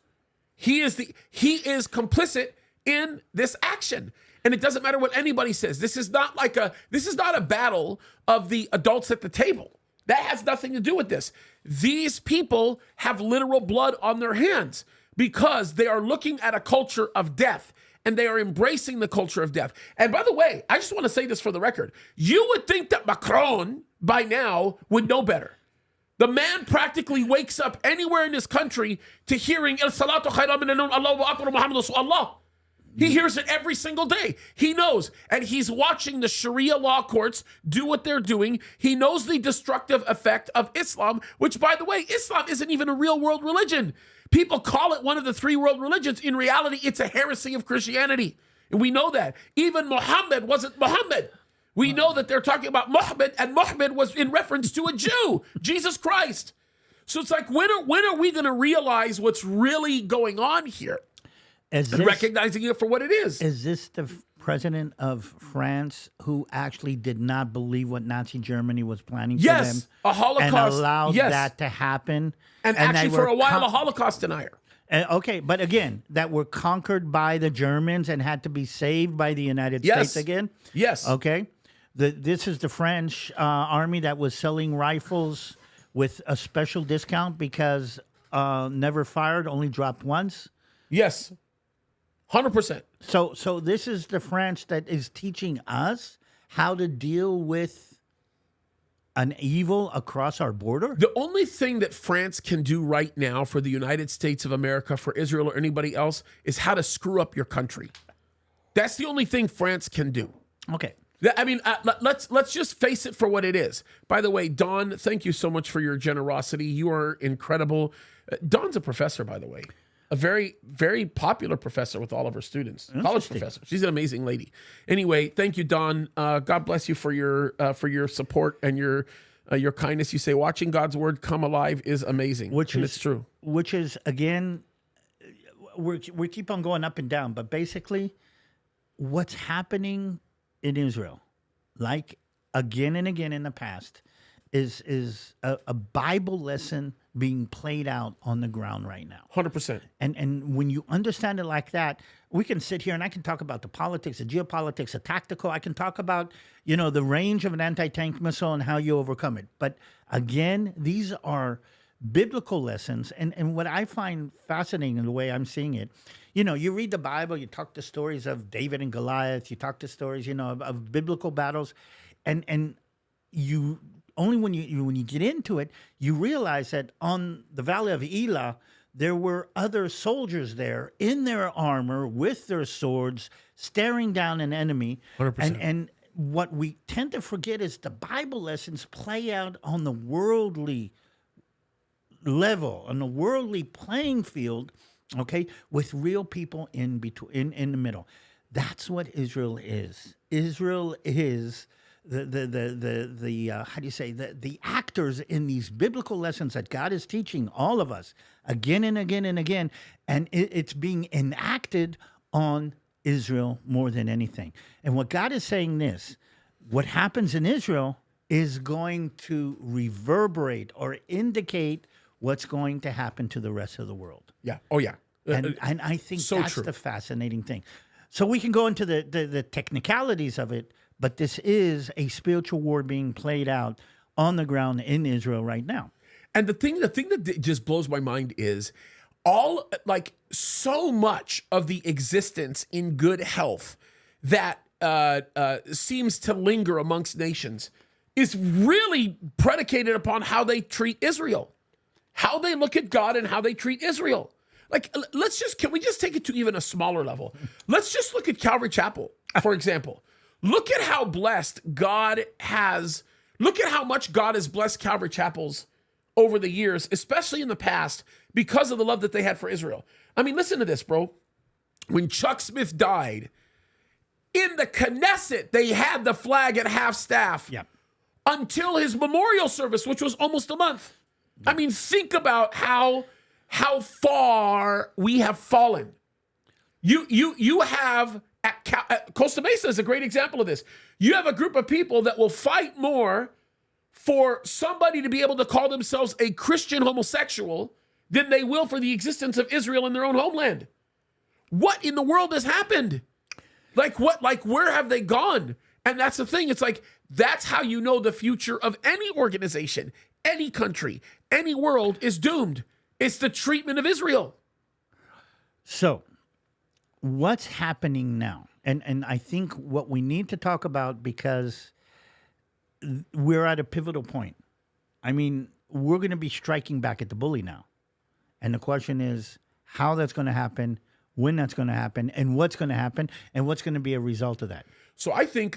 He is complicit in this action. And it doesn't matter what anybody says. This is not a battle of the adults at the table. That has nothing to do with this. These people have literal blood on their hands because they are looking at a culture of death, and they are embracing the culture of death. And by the way, I just want to say this for the record. You would think that Macron by now would know better. The man practically wakes up anywhere in this country to hearing El Salatu Khayran min an-Nawm, Allahu Akbar, Muhammad Rasulullah. He hears it every single day. He knows. And he's watching the Sharia law courts do what they're doing. He knows the destructive effect of Islam, which, by the way, Islam isn't even a real world religion. People call it one of the three world religions. In reality, it's a heresy of Christianity. And we know that. Even Muhammad wasn't Muhammad. We know that they're talking about Muhammad, and Muhammad was in reference to a Jew, Jesus Christ. So it's like, when are we going to realize what's really going on here? Recognizing it for what it is. Is this the president of France who actually did not believe what Nazi Germany was planning for them? A Holocaust. And allowed that to happen? And actually, for a while, a Holocaust denier. Okay, but again, that were conquered by the Germans and had to be saved by the United States again? Yes. Okay. This is the French army that was selling rifles with a special discount because never fired, only dropped once? Yes. 100%. So this is the France that is teaching us how to deal with an evil across our border? The only thing that France can do right now for the United States of America, for Israel or anybody else, is how to screw up your country. That's the only thing France can do. Okay. I mean, let's just face it for what it is. By the way, Don, thank you so much for your generosity. You are incredible. Dawn's a professor, by the way. A very, very popular professor with all of her students. College professor. She's an amazing lady. Anyway, thank you, Don. God bless you for your support and your kindness. You say watching God's word come alive is amazing, it's true. Which is, again, we keep on going up and down, but basically, what's happening in Israel, like again and again in the past, is a Bible lesson being played out on the ground right now. 100%. And when you understand it like that, we can sit here and I can talk about the politics, the geopolitics, the tactical. I can talk about, the range of an anti-tank missile and how you overcome it. But again, these are biblical lessons. And what I find fascinating in the way I'm seeing it, you read the Bible, you talk the stories of David and Goliath, you talk the stories, of biblical battles, and you only when you get into it, you realize that on the Valley of Elah, there were other soldiers there in their armor with their swords, staring down an enemy. 100%. And what we tend to forget is the Bible lessons play out on the worldly level, on the worldly playing field, okay, with real people in between, in the middle. That's what Israel is. Israel is the how do you say, the actors in these biblical lessons that God is teaching all of us again and again and again, and it's being enacted on Israel more than anything. And what God is saying this, what happens in Israel is going to reverberate or indicate what's going to happen to the rest of the world. Yeah. Oh, yeah. And I think so that's true. the fascinating thing. So we can go into the technicalities of it, but this is a spiritual war being played out on the ground in Israel right now. And the thing that just blows my mind is so much of the existence in good health that seems to linger amongst nations is really predicated upon how they treat Israel, how they look at God and how they treat Israel. Can we just take it to even a smaller level? Let's just look at Calvary Chapel, for example. Look at how blessed God has, look at how much God has blessed Calvary Chapels over the years, especially in the past, because of the love that they had for Israel. I mean, listen to this, bro. When Chuck Smith died, in the Knesset, they had the flag at half-staff until his memorial service, which was almost a month. I mean, think about how far we have fallen. You have at Costa Mesa is a great example of this. You have a group of people that will fight more for somebody to be able to call themselves a Christian homosexual than they will for the existence of Israel in their own homeland. What in the world has happened? Where have they gone? And that's the thing. It's that's how you know the future of any organization, any country, any world is doomed. It's the treatment of Israel. So what's happening now? And I think what we need to talk about, because we're at a pivotal point. I mean, we're going to be striking back at the bully now. And the question is how that's going to happen, when that's going to happen, and what's going to happen, and what's going to be a result of that. So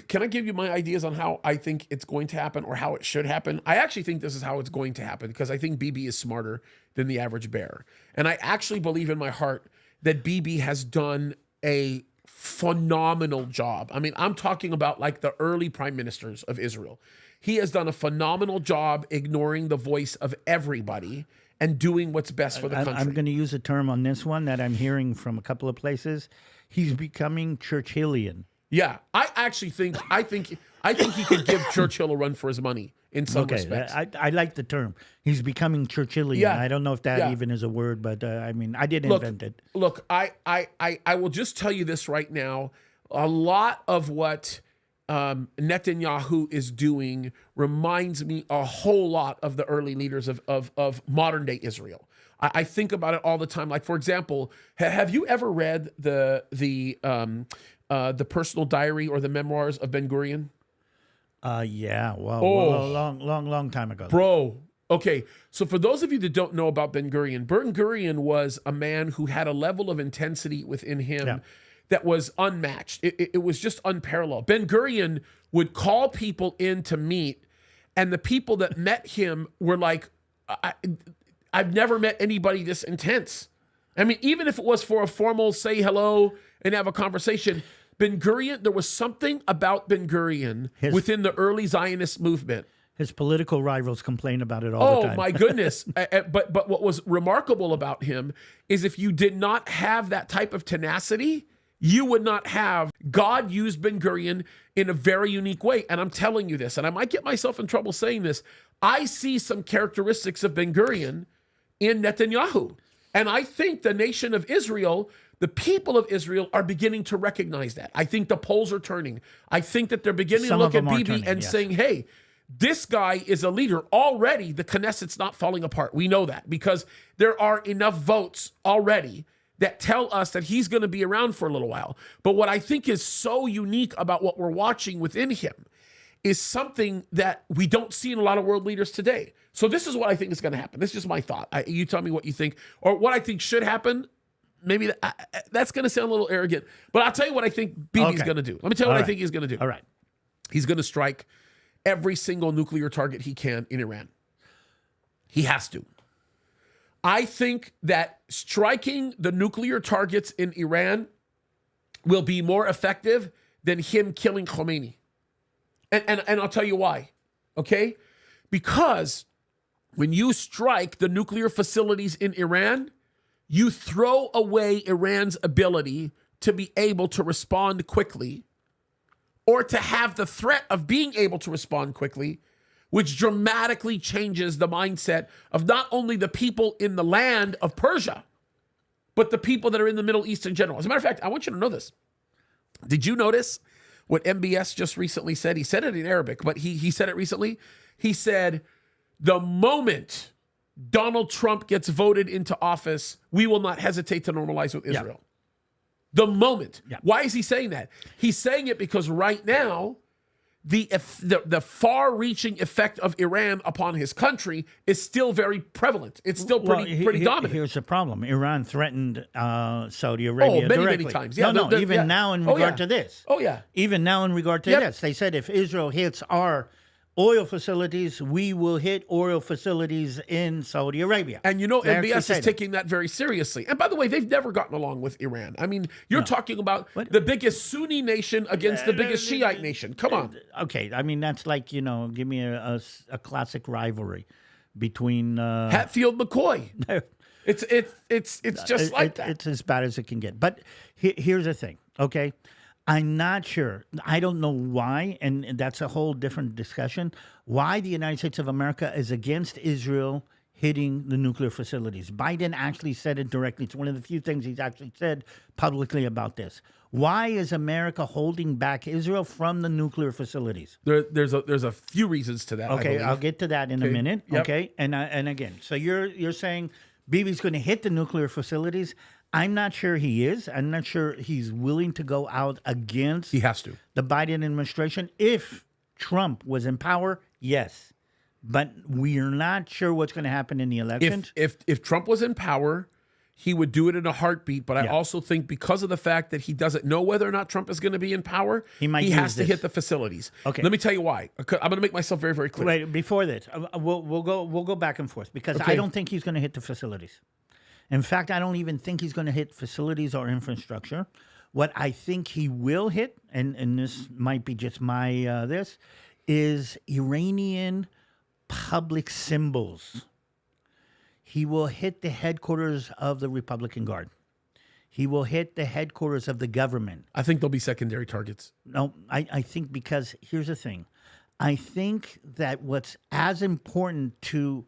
can I give you my ideas on how I think it's going to happen or how it should happen? I actually think this is how it's going to happen because I think BB is smarter than the average bear. And I actually believe in my heart that BB has done a phenomenal job. I mean, I'm talking about the early prime ministers of Israel. He has done a phenomenal job ignoring the voice of everybody and doing what's best for the country. I'm going to use a term on this one that I'm hearing from a couple of places. He's becoming Churchillian. Yeah, I think he could give Churchill a run for his money in some respects. I like the term. He's becoming Churchillian. Yeah. I don't know if that even is a word, but I mean, I didn't invent it. Look, I will just tell you this right now. A lot of what Netanyahu is doing reminds me a whole lot of the early leaders of modern day Israel. I think about it all the time. Like, for example, have you ever read the personal diary or the memoirs of Ben Gurion? Yeah. Well, long time ago. Bro. Okay. So for those of you that don't know about Ben Gurion was a man who had a level of intensity within him that was unmatched. It was just unparalleled. Ben Gurion would call people in to meet, and the people that met him were like, I've never met anybody this intense. I mean, even if it was for a formal say hello and have a conversation, Ben Gurion, there was something about Ben Gurion within the early Zionist movement. His political rivals complain about it all the time. Oh, my goodness. But what was remarkable about him is if you did not have that type of tenacity, you would not have. God used Ben Gurion in a very unique way. And I'm telling you this, and I might get myself in trouble saying this. I see some characteristics of Ben-Gurion in Netanyahu. And I think the nation of Israel, the people of Israel, are beginning to recognize that. I think the polls are turning. I think that they're beginning Some to of look at them are Bibi turning, and yes. saying, hey, this guy is a leader. Already, the Knesset's not falling apart. We know that because there are enough votes already that tell us that he's going to be around for a little while. But what I think is so unique about what we're watching within him is something that we don't see in a lot of world leaders today. So this is what I think is going to happen. This is just my thought. You tell me what you think, or what I think should happen. Maybe that's going to sound a little arrogant, but I'll tell you what I think Bibi's going to do. Let me tell you what I think he's going to do. All right. He's going to strike every single nuclear target he can in Iran. He has to. I think that striking the nuclear targets in Iran will be more effective than him killing Khomeini. And I'll tell you why, okay? Because when you strike the nuclear facilities in Iran, you throw away Iran's ability to be able to respond quickly or to have the threat of being able to respond quickly, which dramatically changes the mindset of not only the people in the land of Persia, but the people that are in the Middle East in general. As a matter of fact, I want you to know this. Did you notice what MBS just recently said? He said it in Arabic, but he said it recently. He said, the moment Donald Trump gets voted into office, we will not hesitate to normalize with Israel. Yeah. The moment. Yeah. Why is he saying that? He's saying it because right now, the far-reaching effect of Iran upon his country is still very prevalent. It's still pretty dominant. Here's the problem. Iran threatened Saudi Arabia many times. Yeah, even now in regard to this. Oh, yeah. Even now in regard to this. They said if Israel hits our oil facilities, we will hit oil facilities in Saudi Arabia. And you know, MBS is taking that very seriously. And by the way, they've never gotten along with Iran. I mean, you're talking about the biggest Sunni nation against the biggest Shiite nation. Come on. Okay, I mean, that's like, give me a classic rivalry between... Hatfield McCoy. It's just like that. It's as bad as it can get. But here's the thing, okay? I'm not sure. I don't know why, and that's a whole different discussion, why the United States of America is against Israel hitting the nuclear facilities. Biden actually said it directly. It's one of the few things he's actually said publicly about this. Why is America holding back Israel from the nuclear facilities? There's a few reasons to that. Okay, I'll get to that in a minute. Yep. Okay, and again, so you're saying Bibi's going to hit the nuclear facilities. I'm not sure he is. I'm not sure he's willing to go out against he has to. The Biden administration. If Trump was in power, yes. But we're not sure what's going to happen in the elections. If Trump was in power, he would do it in a heartbeat. But I also think because of the fact that he doesn't know whether or not Trump is going to be in power, he has to hit the facilities. Okay. Let me tell you why. I'm going to make myself very, very clear. Wait, before that, we'll go back and forth because I don't think he's going to hit the facilities. In fact, I don't even think he's going to hit facilities or infrastructure. What I think he will hit, and this might be just my is Iranian public symbols. He will hit the headquarters of the Republican Guard. He will hit the headquarters of the government. I think there'll be secondary targets. No, I think because here's the thing. I think that what's as important to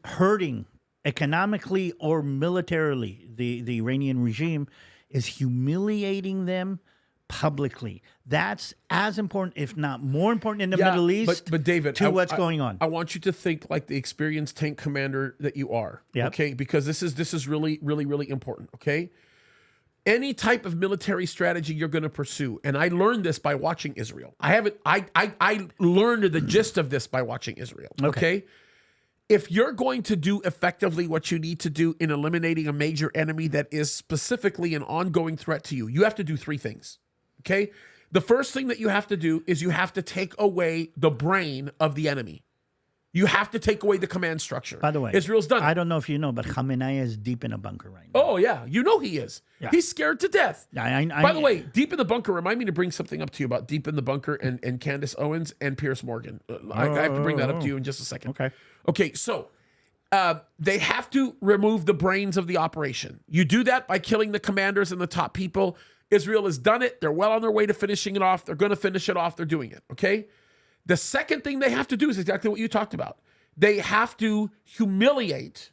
hurting economically or militarily the Iranian regime is humiliating them publicly. That's as important, if not more important in the Middle East but David, to what's going on. I want you to think like the experienced tank commander that you are, okay? Because this is really, really, really important, okay? Any type of military strategy you're going to pursue, and I learned this by watching Israel. I learned the gist of this by watching Israel, okay? If you're going to do effectively what you need to do in eliminating a major enemy that is specifically an ongoing threat to you, you have to do three things, okay? The first thing that you have to do is you have to take away the brain of the enemy. You have to take away the command structure. By the way, Israel's done it. I don't know if you know, but Khamenei is deep in a bunker right now. Oh, yeah. You know he is. Yeah. He's scared to death. By the way, Deep in the Bunker, remind me to bring something up to you about Deep in the Bunker and Candace Owens and Pierce Morgan. I have to bring that up to you in just a second. Okay, so they have to remove the brains of the operation. You do that by killing the commanders and the top people. Israel has done it. They're well on their way to finishing it off. They're going to finish it off. They're doing it, okay? The second thing they have to do is exactly what you talked about. They have to humiliate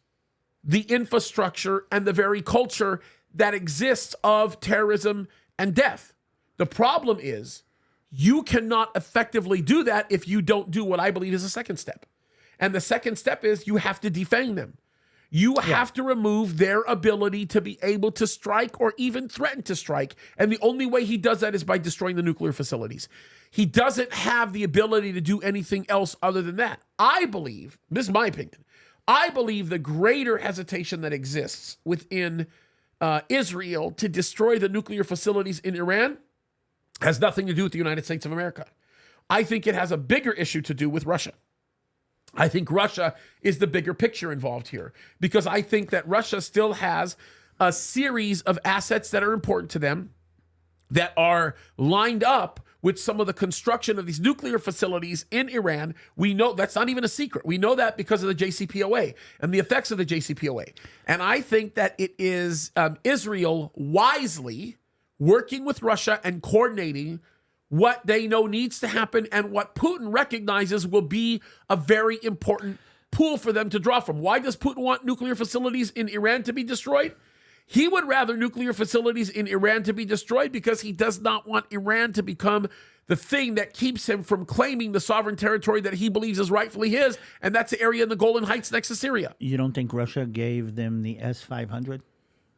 the infrastructure and the very culture that exists of terrorism and death. The problem is you cannot effectively do that if you don't do what I believe is the second step. And the second step is you have to defang them. You have to remove their ability to be able to strike or even threaten to strike. And the only way he does that is by destroying the nuclear facilities. He doesn't have the ability to do anything else other than that. I believe, this is my opinion, I believe the greater hesitation that exists within Israel to destroy the nuclear facilities in Iran has nothing to do with the United States of America. I think it has a bigger issue to do with Russia. I think Russia is the bigger picture involved here because I think that Russia still has a series of assets that are important to them that are lined up with some of the construction of these nuclear facilities in Iran. We know that's not even a secret. We know that because of the JCPOA and the effects of the JCPOA. And I think that it is Israel wisely working with Russia and coordinating what they know needs to happen and what Putin recognizes will be a very important pool for them to draw from. Why does Putin want nuclear facilities in Iran to be destroyed? He would rather nuclear facilities in Iran to be destroyed because he does not want Iran to become the thing that keeps him from claiming the sovereign territory that he believes is rightfully his, and that's the area in the Golan Heights next to Syria. You don't think Russia gave them the S-500?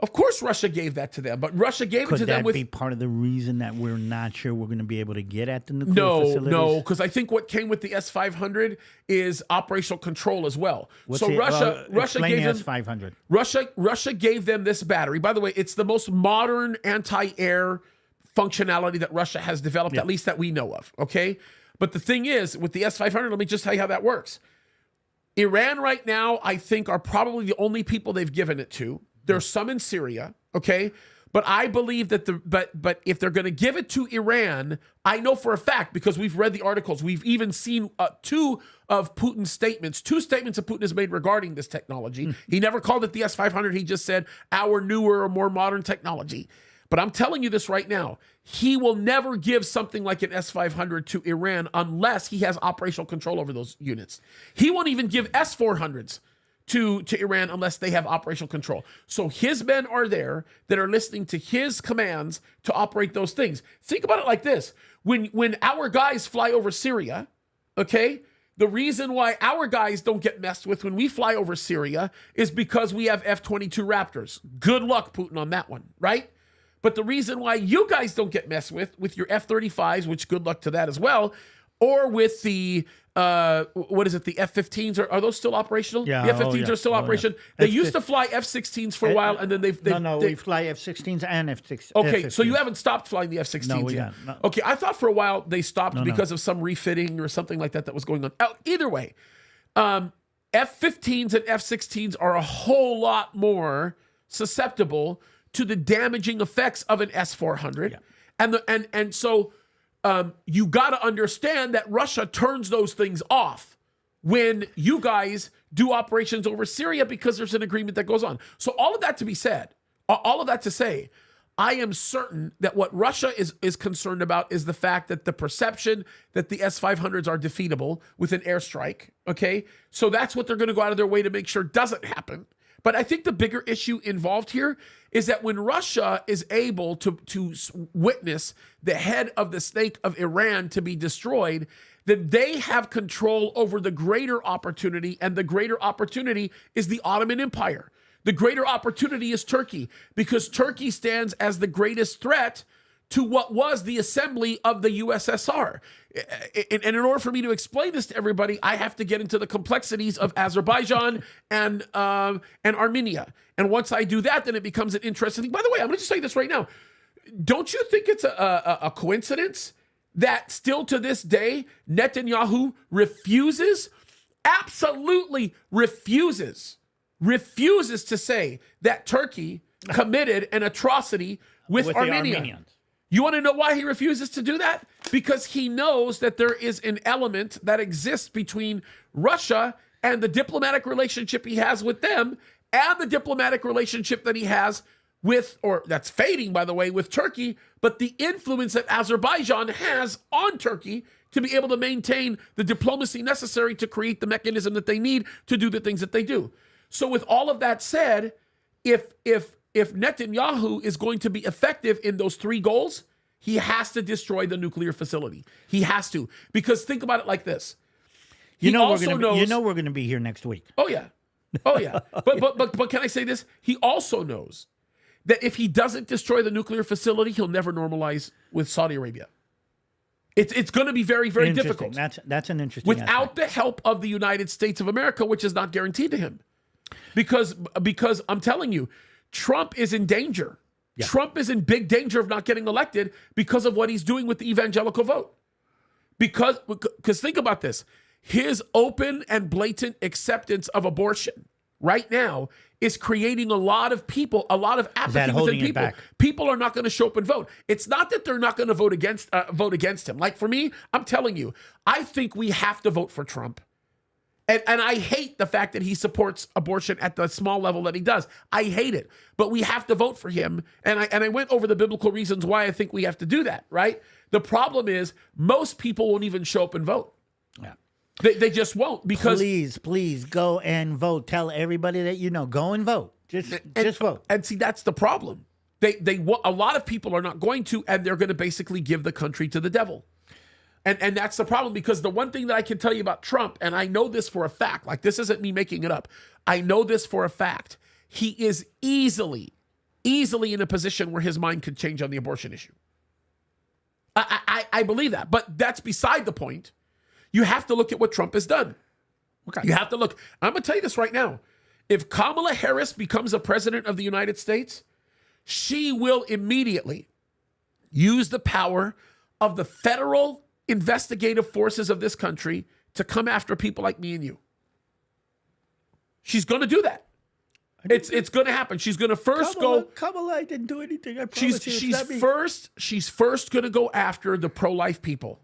Of course Russia gave that to them, but Russia gave it to them with... Could that be part of the reason that we're not sure we're going to be able to get at the nuclear facilities? No, because I think what came with the S-500 is operational control as well. Russia gave them S-500. Russia gave them this battery. By the way, it's the most modern anti-air functionality that Russia has developed, at least that we know of, okay? But the thing is, with the S-500, let me just tell you how that works. Iran right now, I think, are probably the only people they've given it to. There's some in Syria, okay? But I believe that but if they're going to give it to Iran, I know for a fact because we've read the articles, we've even seen two of Putin's statements. Two statements that Putin has made regarding this technology. He never called it the S-500. He just said our newer or more modern technology. But I'm telling you this right now. He will never give something like an S-500 to Iran unless he has operational control over those units. He won't even give S-400s to Iran unless they have operational control. So his men are there that are listening to his commands to operate those things. Think about it like this. When our guys fly over Syria, okay, the reason why our guys don't get messed with when we fly over Syria is because we have F-22 Raptors. Good luck, Putin, on that one, right? But the reason why you guys don't get messed with your F-35s, which good luck to that as well, or with the the F-15s, are those still operational? Yeah, the F-15s are still operational. They used to fly F-16s for a while, and then they we fly F-16s and F-16s. Okay, so you haven't stopped flying the F-16s No, we yet. haven't. No. Okay, I thought for a while they stopped because of some refitting or something like that was going on. Either way, F-15s and F-16s are a whole lot more susceptible to the damaging effects of an S-400, and so. You got to understand that Russia turns those things off when you guys do operations over Syria because there's an agreement that goes on. So all of that to be said, all of that to say, I am certain that what Russia is concerned about is the fact that the perception that the S-500s are defeatable with an airstrike, okay? So that's what they're going to go out of their way to make sure doesn't happen. But I think the bigger issue involved here is that when Russia is able to witness the head of the snake of Iran to be destroyed, then they have control over the greater opportunity, and the greater opportunity is the Ottoman Empire. The greater opportunity is Turkey, because Turkey stands as the greatest threat to what was the assembly of the USSR. And in order for me to explain this to everybody, I have to get into the complexities of Azerbaijan and Armenia. And once I do that, then it becomes an interesting thing. By the way, I'm going to just say this right now. Don't you think it's a coincidence that still to this day, Netanyahu absolutely refuses to say that Turkey committed an atrocity with Armenia? Armenians. You want to know why he refuses to do that? Because he knows that there is an element that exists between Russia and the diplomatic relationship he has with them and the diplomatic relationship that he has with, or that's fading, by the way, with Turkey, but the influence that Azerbaijan has on Turkey to be able to maintain the diplomacy necessary to create the mechanism that they need to do the things that they do. So with all of that said, if Netanyahu is going to be effective in those three goals, he has to destroy the nuclear facility. He has to. Because think about it like this. We're going to be here next week. Oh yeah. Oh yeah. But can I say this? He also knows that if he doesn't destroy the nuclear facility, he'll never normalize with Saudi Arabia. It's going to be very, very difficult. That's an interesting without aspect. the help of the United States of America, which is not guaranteed to him. Because I'm telling you, Trump is in danger. Yeah. Trump is in big danger of not getting elected because of what he's doing with the evangelical vote. Because think about this. His open and blatant acceptance of abortion right now is creating a lot of people, a lot of apathy within people. People are not going to show up and vote. It's not that they're not going to vote against him. Like for me, I'm telling you, I think we have to vote for Trump. And I hate the fact that he supports abortion at the small level that he does. I hate it. But we have to vote for him. And I went over the biblical reasons why I think we have to do that, right? The problem is most people won't even show up and vote. Yeah. They just won't because... Please go and vote. Tell everybody that you know. Go and vote. Just vote. And see, that's the problem. A lot of people are not going to, and they're going to basically give the country to the devil. And that's the problem, because the one thing that I can tell you about Trump, and I know this for a fact, like this isn't me making it up. I know this for a fact. He is easily in a position where his mind could change on the abortion issue. I believe that, but that's beside the point. You have to look at what Trump has done. Okay. You have to look. I'm going to tell you this right now. If Kamala Harris becomes a president of the United States, she will immediately use the power of the federal investigative forces of this country to come after people like me and you. She's going to do that. It's going to happen. She's going to first Kamala didn't do anything. I promise she's first going to go after the pro-life people.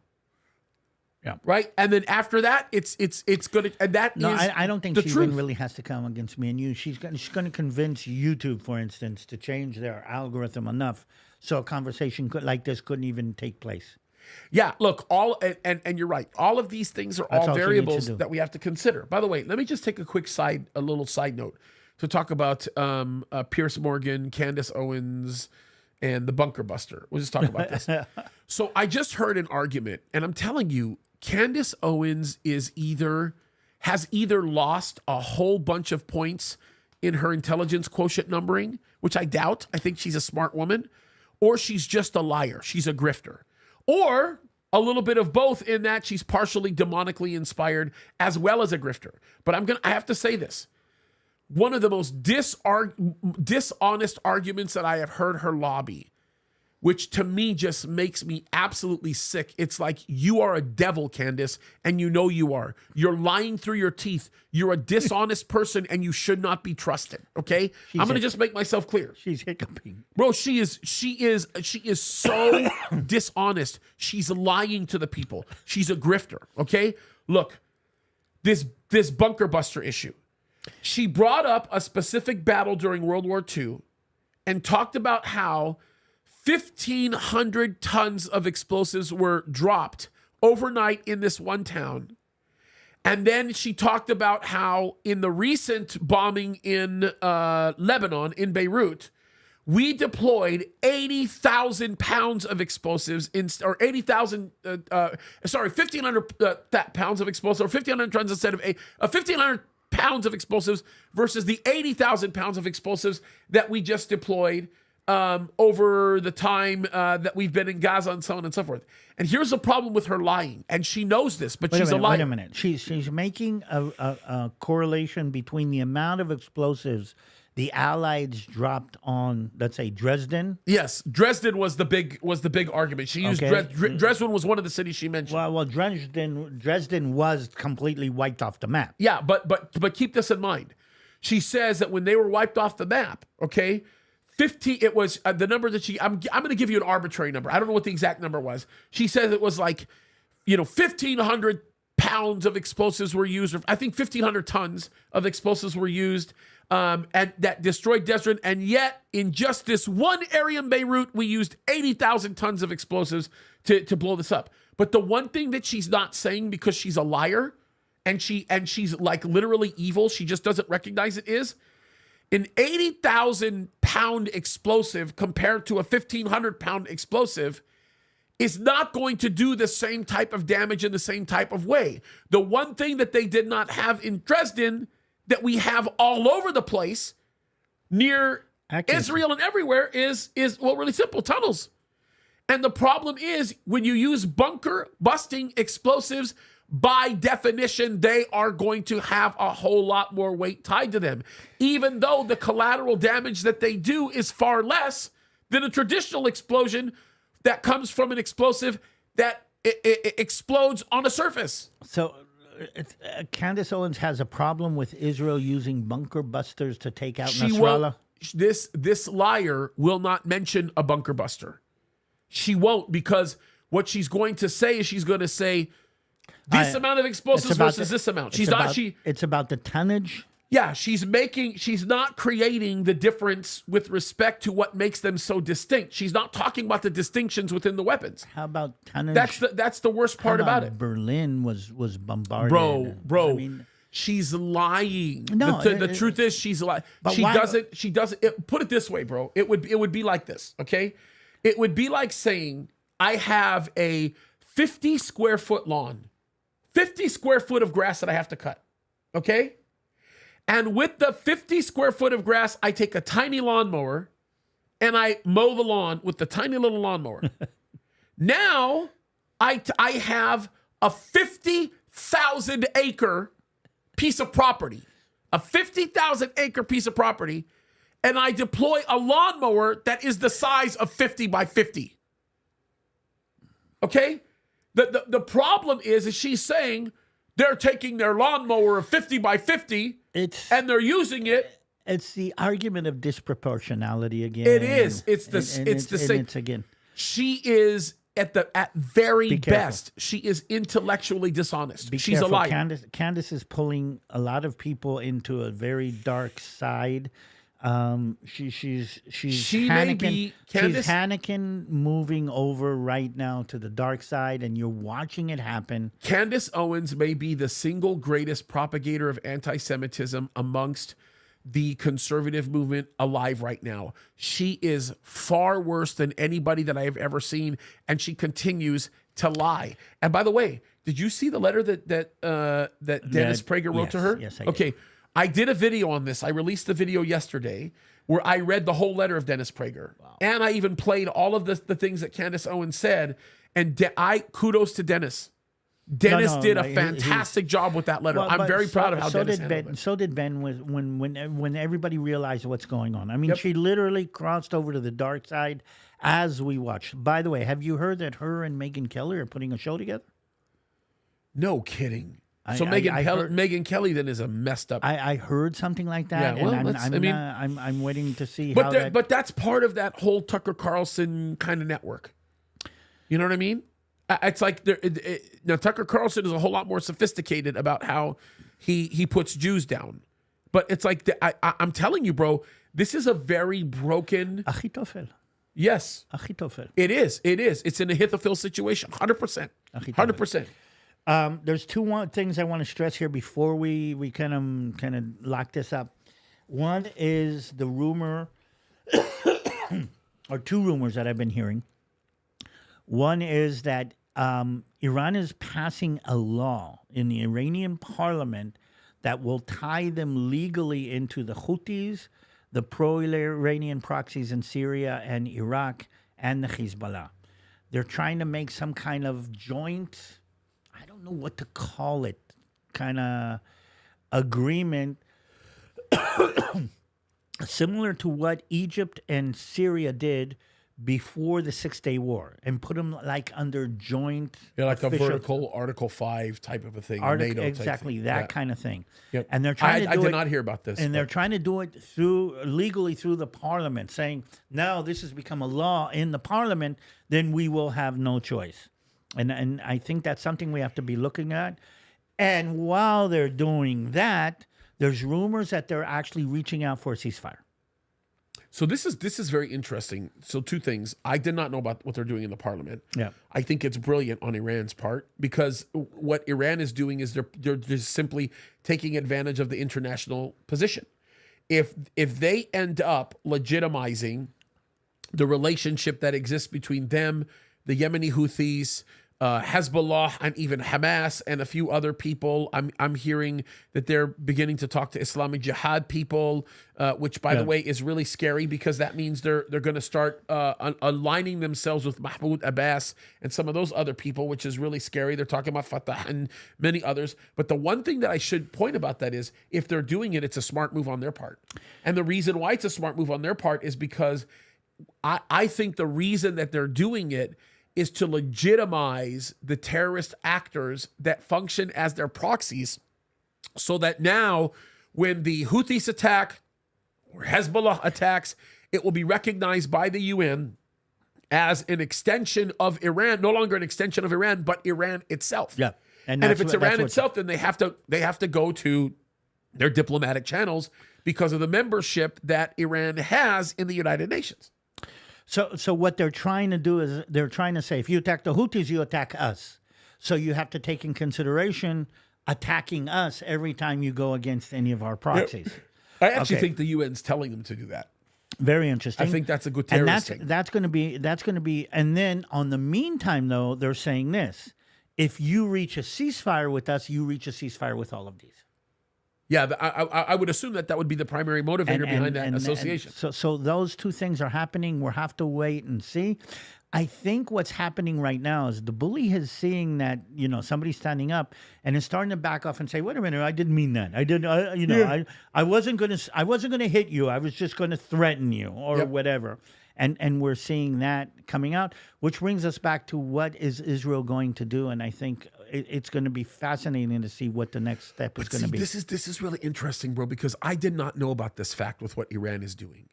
Yeah. Right. And then after that, it's going to, and that no, is I don't think the she truth. really has to come against me and you. She's going to convince YouTube, for instance, to change their algorithm enough so a conversation like this couldn't even take place. Yeah, look, and you're right. All of these things are all variables that we have to consider. By the way, let me just take a little side note to talk about Pierce Morgan, Candace Owens, and the Bunker Buster. We'll just talk about this. So I just heard an argument, and I'm telling you, Candace Owens has either lost a whole bunch of points in her intelligence quotient numbering, which I doubt. I think she's a smart woman, or she's just a liar. She's a grifter. Or a little bit of both, in that she's partially demonically inspired as well as a grifter. But I have to say this. One of the most dishonest arguments that I have heard her lobby, which to me just makes me absolutely sick. It's like, you are a devil, Candace, and you know you are. You're lying through your teeth. You're a dishonest person, and you should not be trusted. Okay? I'm going to just make myself clear. She's hiccuping. Bro, she is so dishonest. She's lying to the people. She's a grifter. Okay? Look, this bunker buster issue. She brought up a specific battle during World War II and talked about how 1,500 tons of explosives were dropped overnight in this one town. And then she talked about how in the recent bombing in Lebanon, in Beirut, we deployed 80,000 pounds of explosives, 1,500 pounds of explosives, or 1,500 tons instead of 1,500 pounds of explosives versus the 80,000 pounds of explosives that we just deployed over the time that we've been in Gaza, and so on and so forth. And here's the problem with her lying, and she knows this, but she's a liar. Wait a minute. She's making a correlation between the amount of explosives the Allies dropped on, let's say, Dresden. Yes, Dresden was the big argument. She used Dresden was one of the cities she mentioned. Well, Dresden was completely wiped off the map. Yeah, but keep this in mind. She says that when they were wiped off the map, okay, 15. It was the number that I'm going to give you an arbitrary number. I don't know what the exact number was. She says it was like, 1,500 pounds of explosives were used, or I think 1,500 tons of explosives were used, and that destroyed Desert. And yet, in just this one area in Beirut, we used 80,000 tons of explosives to blow this up. But the one thing that she's not saying, because she's a liar, and she's like literally evil, she just doesn't recognize it, is an 80,000 pound explosive compared to a 1,500 pound explosive is not going to do the same type of damage in the same type of way. The one thing that they did not have in Dresden that we have all over the place near Israel and everywhere is well, really simple: tunnels. And the problem is, when you use bunker busting explosives, by definition, they are going to have a whole lot more weight tied to them, even though the collateral damage that they do is far less than a traditional explosion that comes from an explosive that it explodes on a surface. So Candace Owens has a problem with Israel using bunker busters to take out Nasrallah? This liar will not mention a bunker buster. She won't, because what she's going to say is she's going to say this amount of explosives versus this amount. It's about the tonnage. Yeah, she's not creating the difference with respect to what makes them so distinct. She's not talking about the distinctions within the weapons. How about tonnage? That's the worst part about it. Berlin was bombarded. Bro. I mean, she's lying. No, the truth is she's lying. She doesn't. Put it this way, bro. It would be like this, okay? It would be like saying I have a 50 square foot lawn, 50 square foot of grass that I have to cut, okay? And with the 50 square foot of grass, I take a tiny lawnmower and I mow the lawn with the tiny little lawnmower. Now I have a 50,000 acre piece of property, a 50,000 acre piece of property, and I deploy a lawnmower that is the size of 50 by 50. Okay? The problem is she's saying they're taking their lawnmower of 50 by 50 and they're using it. It's the argument of disproportionality again. It is. It's the same. It's again. She is at very best, she is intellectually dishonest. She's a liar. Candace is pulling a lot of people into a very dark side. She's Anakin moving over right now to the dark side, and you're watching it happen. Candace Owens may be the single greatest propagator of anti-Semitism amongst the conservative movement alive right now. She is far worse than anybody that I have ever seen, and she continues to lie. And by the way, did you see the letter that Dennis Prager wrote to her? Yes, I did. Okay. I did a video on this. I released the video yesterday where I read the whole letter of Dennis Prager. Wow. And I even played all of the things that Candace Owens said. And kudos to Dennis. Dennis did a fantastic job with that letter. I'm very proud of how Dennis handled it. So did Ben when everybody realized what's going on. I mean, she literally crossed over to the dark side as we watched. By the way, have you heard that her and Megyn Kelly are putting a show together? No kidding. So Megyn Kelly then is a messed up. I heard something like that, yeah, well, and I'm waiting to see but how. But that's part of that whole Tucker Carlson kind of network. You know what I mean? It's like now Tucker Carlson is a whole lot more sophisticated about how he puts Jews down, but it's like I'm telling you, bro, this is a very broken. Achitophel. Yes, Achitophel. It is. It's an Ahithophel situation, 100%. 100%. There's two things I want to stress here before we kind of lock this up. One is the rumor, or two rumors that I've been hearing. One is that Iran is passing a law in the Iranian parliament that will tie them legally into the Houthis, the pro-Iranian proxies in Syria and Iraq, and the Hezbollah. They're trying to make some kind of joint, I don't know what to call it, kind of agreement similar to what Egypt and Syria did before the 6-Day War, and put them like under joint, like a vertical Article 5 type of a thing, NATO exactly type that kind of thing. Yep. And they're trying to do I did not hear about this, and they're trying to do it legally through the parliament, saying now this has become a law in the parliament, then we will have no choice. And I think that's something we have to be looking at. And while they're doing that, there's rumors that they're actually reaching out for a ceasefire. So this is very interesting. So two things. I did not know about what they're doing in the parliament. Yeah. I think it's brilliant on Iran's part, because what Iran is doing is they're just simply taking advantage of the international position. If they end up legitimizing the relationship that exists between them, the Yemeni Houthis, Hezbollah, and even Hamas, and a few other people. I'm hearing that they're beginning to talk to Islamic Jihad people, which, by the way, is really scary, because that means they're going to start aligning themselves with Mahmoud Abbas and some of those other people, which is really scary. They're talking about Fatah and many others. But the one thing that I should point about that is, if they're doing it, it's a smart move on their part. And the reason why it's a smart move on their part is because I think the reason that they're doing it is to legitimize the terrorist actors that function as their proxies, so that now when the Houthis attack or Hezbollah attacks, it will be recognized by the UN as an extension of Iran, no longer an extension of Iran, but Iran itself. Yeah. And if it's Iran itself, then they have to go to their diplomatic channels because of the membership that Iran has in the United Nations. So what they're trying to do is they're trying to say, if you attack the Houthis, you attack us. So you have to take in consideration attacking us every time you go against any of our proxies. I actually think the UN's telling them to do that. Very interesting. I think that's a good terrorist thing. And that's going to be. And then on the meantime, though, they're saying this: if you reach a ceasefire with us, you reach a ceasefire with all of these. Yeah, I would assume that would be the primary motivator behind that association. So those two things are happening. We'll have to wait and see. I think what's happening right now is the bully is seeing that, somebody's standing up and is starting to back off and say, "Wait a minute, I didn't mean that. I didn't. I wasn't gonna hit you. I was just going to threaten you or whatever." And we're seeing that coming out, which brings us back to what is Israel going to do, and I think it's going to be fascinating to see what the next step is going to be. This is really interesting, bro, because I did not know about this fact with what Iran is doing.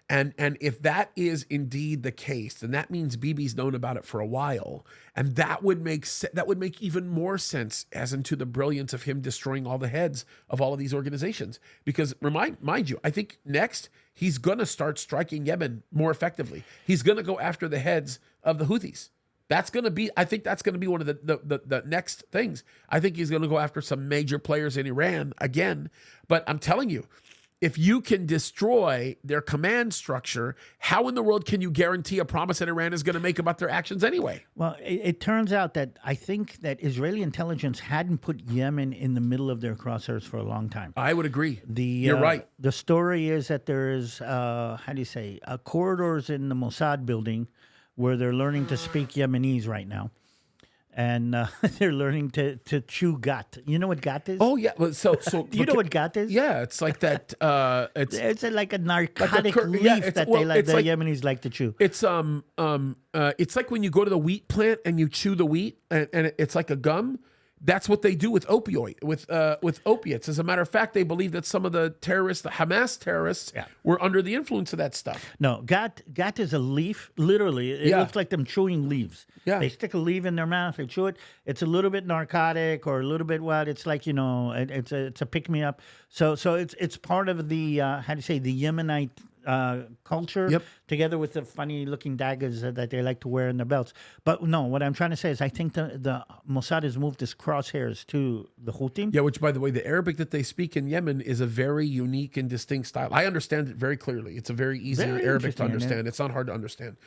And if that is indeed the case, then that means Bibi's known about it for a while, and that would make even more sense as into the brilliance of him destroying all the heads of all of these organizations. Because mind you, I think next he's gonna start striking Yemen more effectively. He's gonna go after the heads of the Houthis. I think that's gonna be one of the next things. I think he's gonna go after some major players in Iran again. But I'm telling you, if you can destroy their command structure, how in the world can you guarantee a promise that Iran is going to make about their actions anyway? Well, it turns out that I think that Israeli intelligence hadn't put Yemen in the middle of their crosshairs for a long time. I would agree. You're right. The story is that there is, corridors in the Mossad building where they're learning to speak Yemenis right now. And they're learning to chew gat. You know what gat is? Oh yeah. Well, so do you know what gat is? Yeah, it's like that. It's like a narcotic leaf that the Yemenis like to chew. It's like when you go to the wheat plant and you chew the wheat, and it's like a gum. That's what they do with opiates. As a matter of fact, they believe that some of the terrorists, the Hamas terrorists, were under the influence of that stuff. No, gat is a leaf. Literally, it looks like them chewing leaves. Yeah. They stick a leaf in their mouth, they chew it. It's a little bit narcotic or a little bit what? It's like, it's a pick-me-up. So it's part of the, the Yemenite culture, together with the funny-looking daggers that they like to wear in their belts. But no, what I'm trying to say is I think the Mossad has moved its crosshairs to the Houthis. Yeah, which, by the way, the Arabic that they speak in Yemen is a very unique and distinct style. I understand it very clearly. It's a very easy Arabic to understand. It's not hard to understand,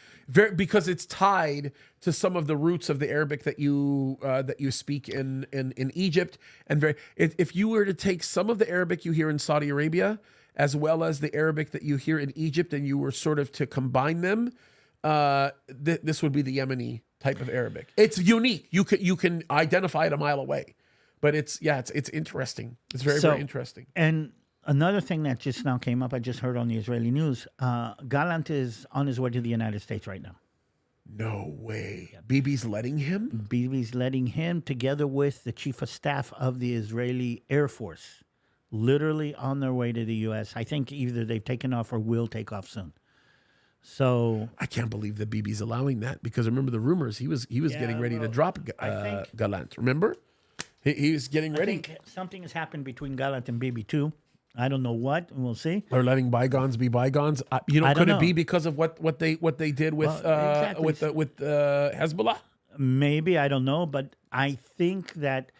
because it's tied to some of the roots of the Arabic that you speak in Egypt. And if you were to take some of the Arabic you hear in Saudi Arabia, as well as the Arabic that you hear in Egypt, and you were sort of to combine them, this would be the Yemeni type of Arabic. It's unique. You can identify it a mile away, but it's interesting. It's very interesting. And another thing that just now came up, I just heard on the Israeli news, Gallant is on his way to the United States right now. No way. Yep. Bibi's letting him? Bibi's letting him, together with the chief of staff of the Israeli Air Force, literally on their way to the U.S. I think either they've taken off or will take off soon. So I can't believe that Bibi's allowing that, because remember the rumors he was getting ready to drop Gallant. Remember, He's getting I ready. think something has happened between Gallant and Bibi too. I don't know what. We'll see. Or letting bygones be bygones. I Could don't it know. be because of what they did with Well, exactly. with Hezbollah? Maybe, I don't know, but I think that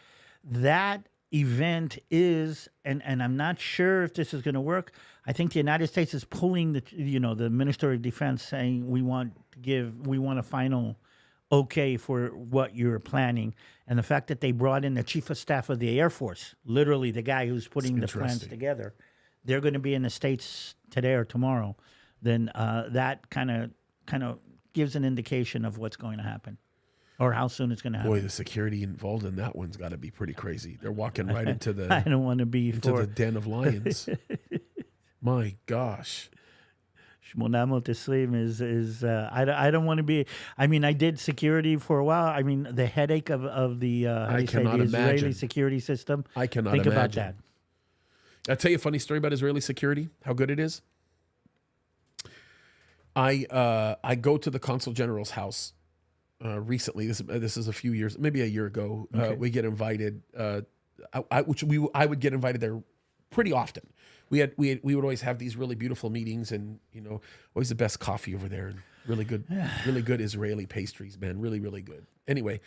event is, and I'm not sure if this is going to work. I think the United States is pulling the Minister of Defense, saying we want a final okay for what you're planning, and the fact that they brought in the Chief of Staff of the Air Force, literally the guy who's putting the plans together, they're going to be in the States today or tomorrow. Then that kind of gives an indication of what's going to happen. Or how soon it's going to happen. Boy, the security involved in that one's got to be pretty crazy. They're walking right into the I don't want to be the den of lions. My gosh. Shmonamo Teslim is I don't want to be. I mean, I did security for a while. I mean, the headache of the cannot Israeli imagine. security system. I cannot think imagine. about that. I'll tell you a funny story about Israeli security, how good it is. I go to the consul general's house recently. This is a few years, maybe a year ago. Okay. We get invited, I would get invited there pretty often. We would always have these really beautiful meetings, and always the best coffee over there, and really good Israeli pastries, man, really good. Anyway,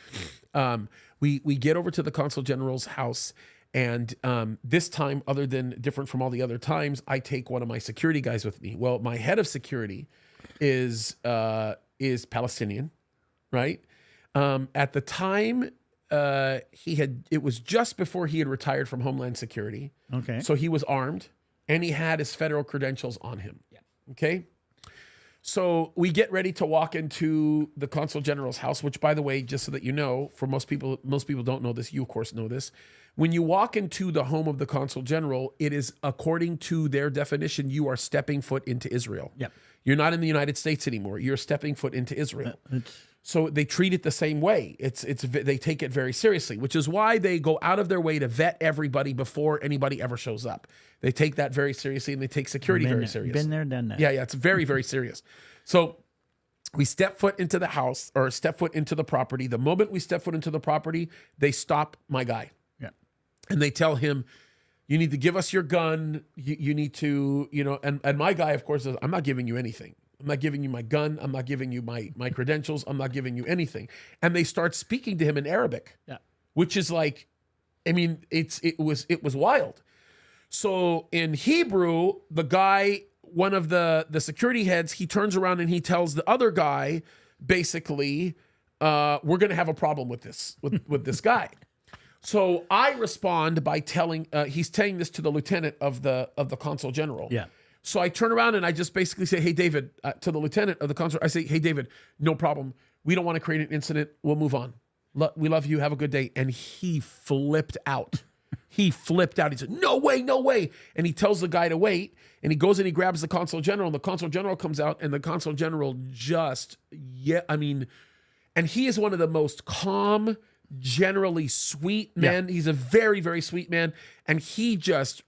we get over to the consul general's house, and this time, other than different from all the other times, I take one of my security guys with me. Well, my head of security is Palestinian, right? At the time, it was just before he had retired from Homeland Security. Okay. So he was armed, and he had his federal credentials on him. Yeah. Okay. So we get ready to walk into the consul general's house, which, by the way, just so that you know, for most people don't know this. You, of course, know this. When you walk into the home of the consul general, it is, according to their definition, you are stepping foot into Israel. Yep. You're not in the United States anymore. You're stepping foot into Israel. So they treat it the same way. They take it very seriously, which is why they go out of their way to vet everybody before anybody ever shows up. They take that very seriously, and they take security very seriously. Been there, done that. Yeah, it's very, very serious. So we step foot into the house, or step foot into the property. The moment we step foot into the property, they stop my guy. Yeah. And they tell him, you need to give us your gun. You need to, and my guy, of course, says, I'm not giving you anything. I'm not giving you my gun. I'm not giving you my credentials. I'm not giving you anything. And they start speaking to him in Arabic, which is like, I mean, it was wild. So in Hebrew, the guy, one of the security heads, he turns around and he tells the other guy, basically, we're going to have a problem with this guy. So I respond by he's telling this to the lieutenant of the consul general. Yeah. So I turn around and I just basically say, hey, David, to the lieutenant of the consul, I say, hey, David, no problem. We don't want to create an incident. We'll move on. We love you. Have a good day. And he flipped out. He flipped out. He said, no way, no way. And he tells the guy to wait. And he goes and he grabs the consul general. And the consul general comes out. And the consul general and he is one of the most calm, generally sweet men. Yeah. He's a very, very sweet man. And he just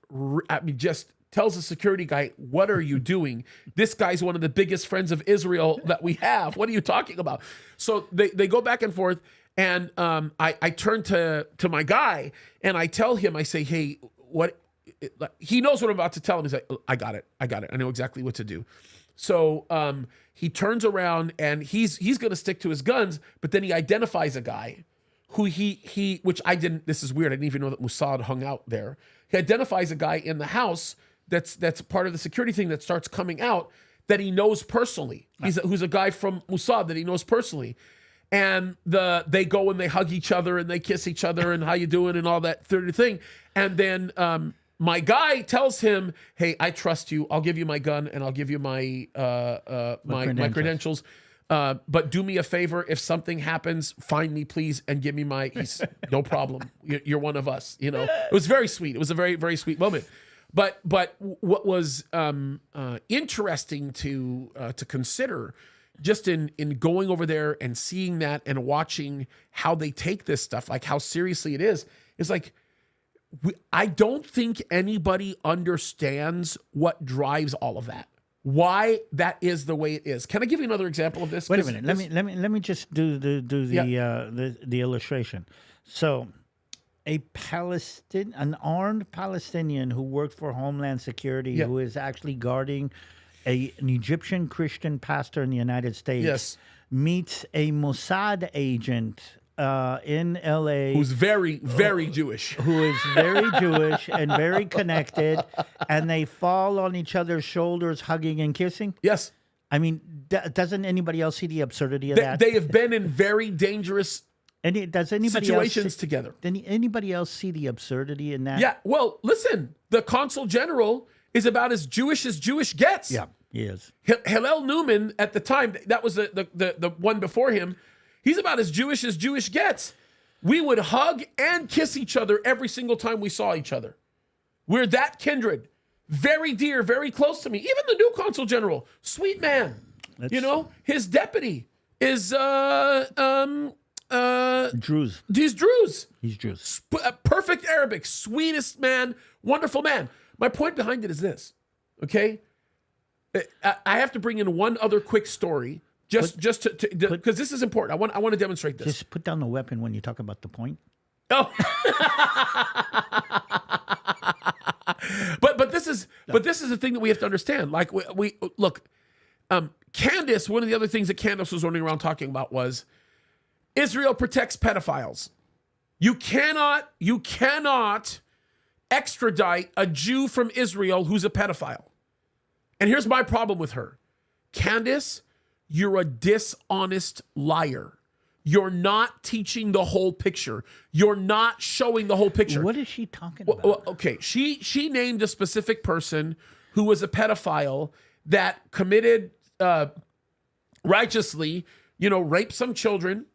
tells the security guy, what are you doing? This guy's one of the biggest friends of Israel that we have. What are you talking about? So they go back and forth. And I turn to my guy and I tell him, I say, hey, what? He knows what I'm about to tell him. He's like, I got it. I know exactly what to do. So he turns around and he's going to stick to his guns, but then he identifies a guy who which I didn't, this is weird. I didn't even know that Mossad hung out there. He identifies a guy in the house that's part of the security thing that starts coming out that he knows personally. Who's a guy from Mossad that he knows personally. And they go and they hug each other and they kiss each other and how you doing and all that third thing. And then my guy tells him, hey, I trust you. I'll give you my gun and I'll give you my credentials. But do me a favor. If something happens, find me, please, and give me no problem. You're one of us. It was very sweet. It was a very, very sweet moment. But what was interesting to consider, just in going over there and seeing that and watching how they take this stuff, like how seriously it is like, I don't think anybody understands what drives all of that. Why that is the way it is. Can I give you another example of this? Wait a minute. Let me just do the illustration. So an armed Palestinian who worked for Homeland Security, Yeah. who is actually guarding an Egyptian Christian pastor in the United States, Yes. meets a Mossad agent in L.A. Who's very, very Jewish. who is very Jewish and very connected, and they fall on each other's shoulders, hugging and kissing. Yes. I mean, doesn't anybody else see the absurdity of They, that? they have been in very dangerous Does anybody situations else together. anybody else see the absurdity in that? Yeah. Well, listen, the consul general is about as Jewish gets. Yeah, he is. Hillel Newman at the time, that was the one before him. He's about as Jewish gets. We would hug and kiss each other every single time we saw each other. We're that kindred. Very dear, very close to me. Even the new consul general, sweet man. His deputy is Druze. He's Druze. He's Druze. Perfect Arabic, sweetest man, wonderful man. My point behind it is this, okay? I have to bring in one other quick story, just to because this is important. I want to demonstrate this. Just put down the weapon when you talk about the point. Oh, but this is the thing that we have to understand. Like we look, Kaddis. One of the other things that Kaddis was running around talking about was Israel protects pedophiles. You cannot extradite a Jew from Israel who's a pedophile. And here's my problem with her. Kaddis, you're a dishonest liar. You're not teaching the whole picture. You're not showing the whole picture. What is she talking about? Well, okay, she named a specific person who was a pedophile that committed righteously, raped some children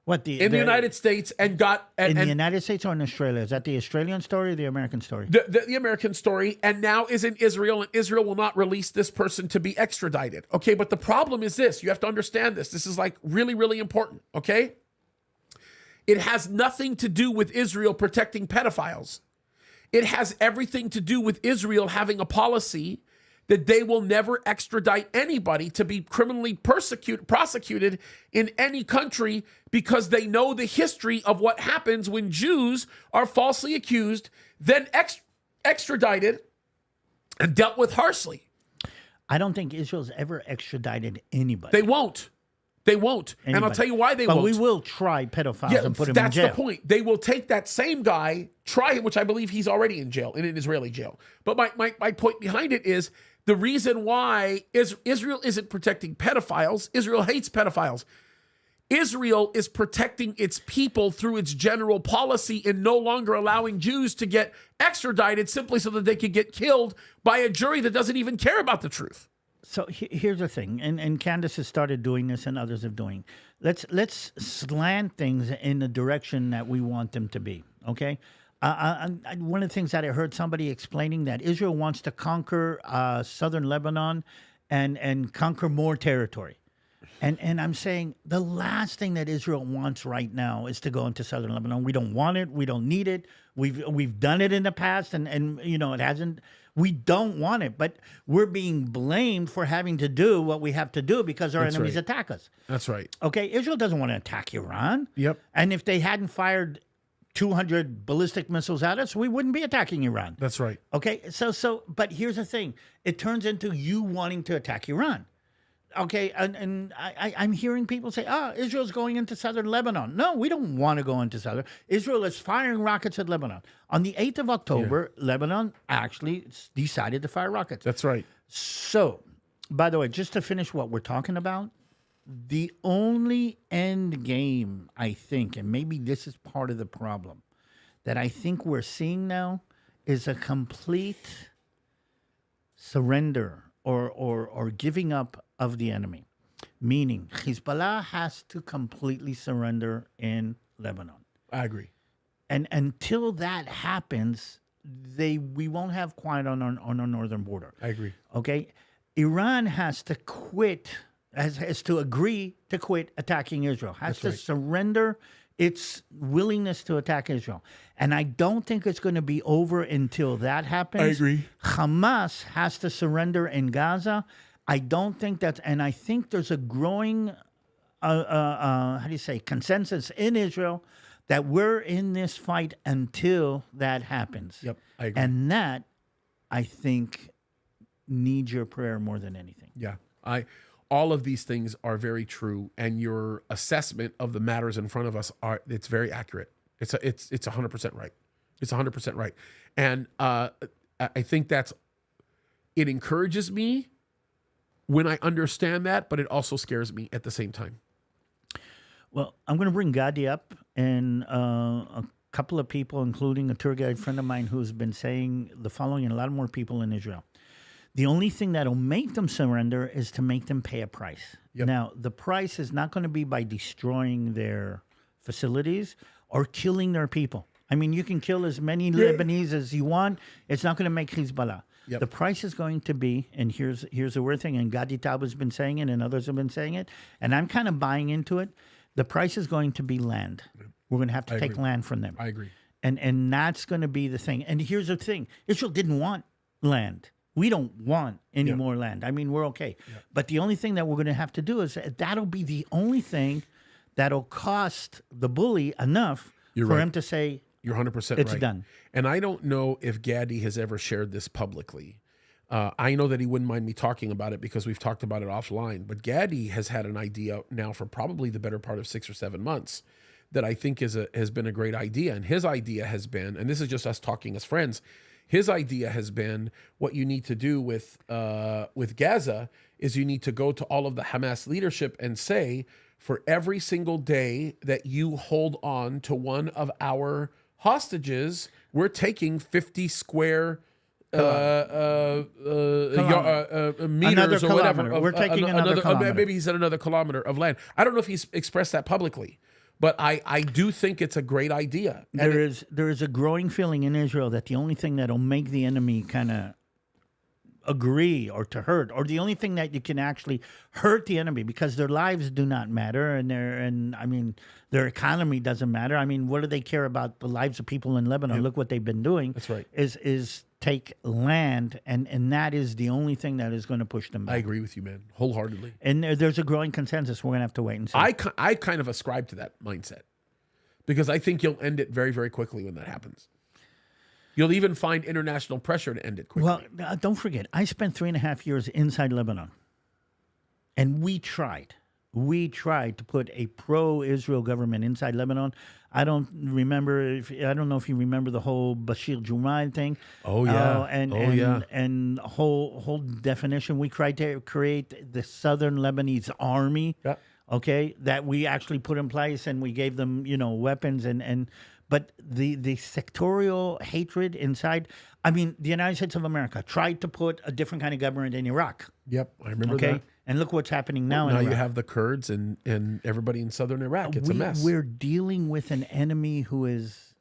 in the United States and got in the United States or in Australia? Is that the Australian story or the American story? the American story, and now is in Israel, and Israel will not release this person to be extradited. Okay, but the problem is this. You have to understand this. This is like really, really important, okay? It has nothing to do with Israel protecting pedophiles. It has everything to do with Israel having a policy that they will never extradite anybody to be criminally prosecuted in any country because they know the history of what happens when Jews are falsely accused, then extradited and dealt with harshly. I don't think Israel's ever extradited anybody. They won't. And I'll tell you why they won't. But we will try pedophiles and put them in jail. That's the point. They will take that same guy, try him, which I believe he's already in jail, in an Israeli jail. But my point behind it is the reason why Israel isn't protecting pedophiles. Israel hates pedophiles. Israel is protecting its people through its general policy in no longer allowing Jews to get extradited simply so that they could get killed by a jury that doesn't even care about the truth. So here's the thing, and Candace has started doing this, and others have doing. Let's slant things in the direction that we want them to be. Okay, one of the things that I heard somebody explaining that Israel wants to conquer southern Lebanon and conquer more territory, and I'm saying the last thing that Israel wants right now is to go into southern Lebanon. We don't want it. We don't need it. We've done it in the past, and it hasn't. We don't want it, but we're being blamed for having to do what we have to do because our enemies attack us. That's right. Okay, Israel doesn't want to attack Iran. Yep. And if they hadn't fired 200 ballistic missiles at us, we wouldn't be attacking Iran. That's right. Okay, but here's the thing. It turns into you wanting to attack Iran. Okay, and I'm hearing people say, Israel's going into southern Lebanon. No, we don't want to go into southern. Israel is firing rockets at Lebanon. On the 8th of October, Lebanon actually decided to fire rockets. That's right. So, by the way, just to finish what we're talking about, the only end game, I think, and maybe this is part of the problem, that I think we're seeing now is a complete surrender or giving up of the enemy, meaning Hezbollah has to completely surrender in Lebanon. I agree. And until that happens, we won't have quiet on our northern border. I agree. Okay? Iran has to quit, has to agree to quit attacking Israel, has to surrender its willingness to attack Israel. And I don't think it's going to be over until that happens. I agree. Hamas has to surrender in Gaza. I don't think that's, and I think there's a growing, consensus in Israel that we're in this fight until that happens. Yep, I agree. And that, I think, needs your prayer more than anything. Yeah, all of these things are very true, and your assessment of the matters in front of us it's very accurate. It's 100% right. It's 100% right, and I think it encourages me when I understand that, but it also scares me at the same time. Well, I'm going to bring Gadi up and a couple of people, including a tour guide friend of mine who's been saying the following, and a lot more people in Israel. The only thing that'll make them surrender is to make them pay a price. Yep. Now, the price is not going to be by destroying their facilities or killing their people. I mean, you can kill as many Lebanese as you want. It's not going to make Hezbollah. Yep. The price is going to be, and here's the weird thing, and Gadi Tab has been saying it, and others have been saying it, and I'm kind of buying into it. The price is going to be land. We're going to have to take land from them. I agree. And that's going to be the thing. And here's the thing. Israel didn't want land. We don't want any more land. I mean, we're okay. But the only thing that we're going to have to do is that'll be the only thing that'll cost the bully enough for him to say, you're 100% right. It's done. And I don't know if Gadi has ever shared this publicly. I know that he wouldn't mind me talking about it because we've talked about it offline. But Gadi has had an idea now for probably the better part of 6 or 7 months that I think has been a great idea. And his idea has been, and this is just us talking as friends, his idea has been what you need to do with Gaza is you need to go to all of the Hamas leadership and say, for every single day that you hold on to one of our hostages, we're taking 50 square meters or whatever. We're taking another kilometer. Maybe he said another kilometer of land. I don't know if he's expressed that publicly, but I do think it's a great idea. There is a growing feeling in Israel that the only thing that'll make the enemy kind of agree or to hurt, or the only thing that you can actually hurt the enemy, because their lives do not matter, and I mean their economy doesn't matter. I mean, what do they care about the lives of people in Lebanon? Look what they've been doing. That's right. Is take land, and that is the only thing that is going to push them back. I agree with you, man, wholeheartedly. And there's a growing consensus. We're going to have to wait and see. I kind of ascribe to that mindset because I think you'll end it very, very quickly when that happens. You'll even find international pressure to end it quickly. Well, don't forget, I spent 3.5 years inside Lebanon, and we tried to put a pro-Israel government inside Lebanon. I don't know if you remember the whole Bashir Jumail thing. Oh yeah, and whole definition. We tried to create the Southern Lebanese Army. Yeah. Okay, that we actually put in place, and we gave them, weapons but the sectorial hatred inside. I mean, the United States of America tried to put a different kind of government in Iraq. Yep, I remember that. And look what's happening now in Iraq. Iraq. You have the Kurds and everybody in southern Iraq. It's a mess. We're dealing with an enemy who is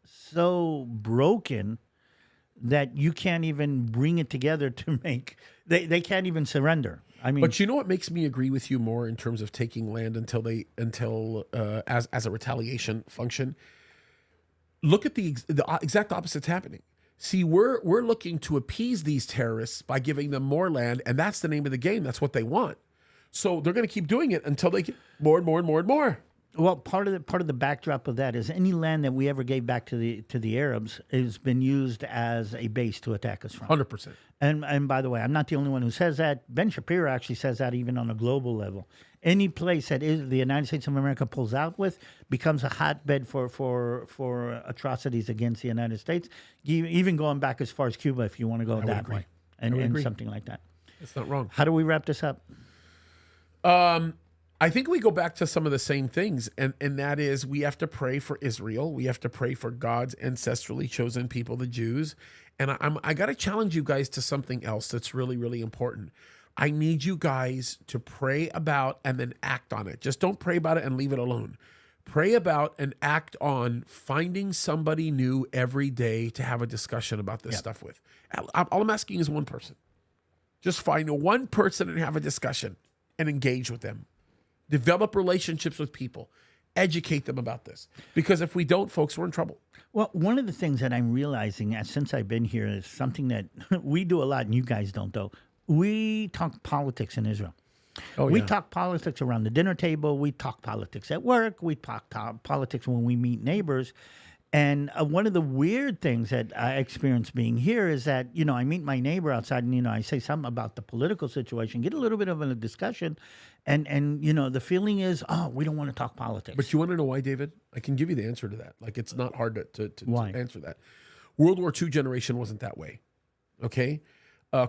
so broken that you can't even bring it together to make. They can't even surrender. I mean, but you know what makes me agree with you more in terms of taking land until as a retaliation function? Look at the exact opposite's happening. See, we're looking to appease these terrorists by giving them more land, and that's the name of the game. That's what they want. So they're going to keep doing it until they get more and more and more and more. Well, part of the backdrop of that is any land that we ever gave back to the Arabs has been used as a base to attack us from. 100%. And by the way, I'm not the only one who says that. Ben Shapiro actually says that even on a global level. Any place that the United States of America pulls out with becomes a hotbed for atrocities against the United States, even going back as far as Cuba if you want to go that way, and something like that. That's not wrong. How do we wrap this up? I think we go back to some of the same things, and that is we have to pray for Israel. We have to pray for God's ancestrally chosen people, the Jews. And I got to challenge you guys to something else that's really, really important. I need you guys to pray about and then act on it. Just don't pray about it and leave it alone. Pray about and act on finding somebody new every day to have a discussion about this stuff with. All I'm asking is one person. Just find one person and have a discussion and engage with them. Develop relationships with people. Educate them about this. Because if we don't, folks, we're in trouble. Well, one of the things that I'm realizing since I've been here is something that we do a lot and you guys don't, though. We talk politics in Israel. Oh, We yeah. talk politics around the dinner table. We talk politics at work. We talk politics when we meet neighbors. And one of the weird things that I experience being here is that, I meet my neighbor outside and, I say something about the political situation, get a little bit of a discussion. And the feeling is, oh, we don't want to talk politics. But you want to know why, David? I can give you the answer to that. Like, it's not hard to Why? answer that. World War II generation wasn't that way. Okay?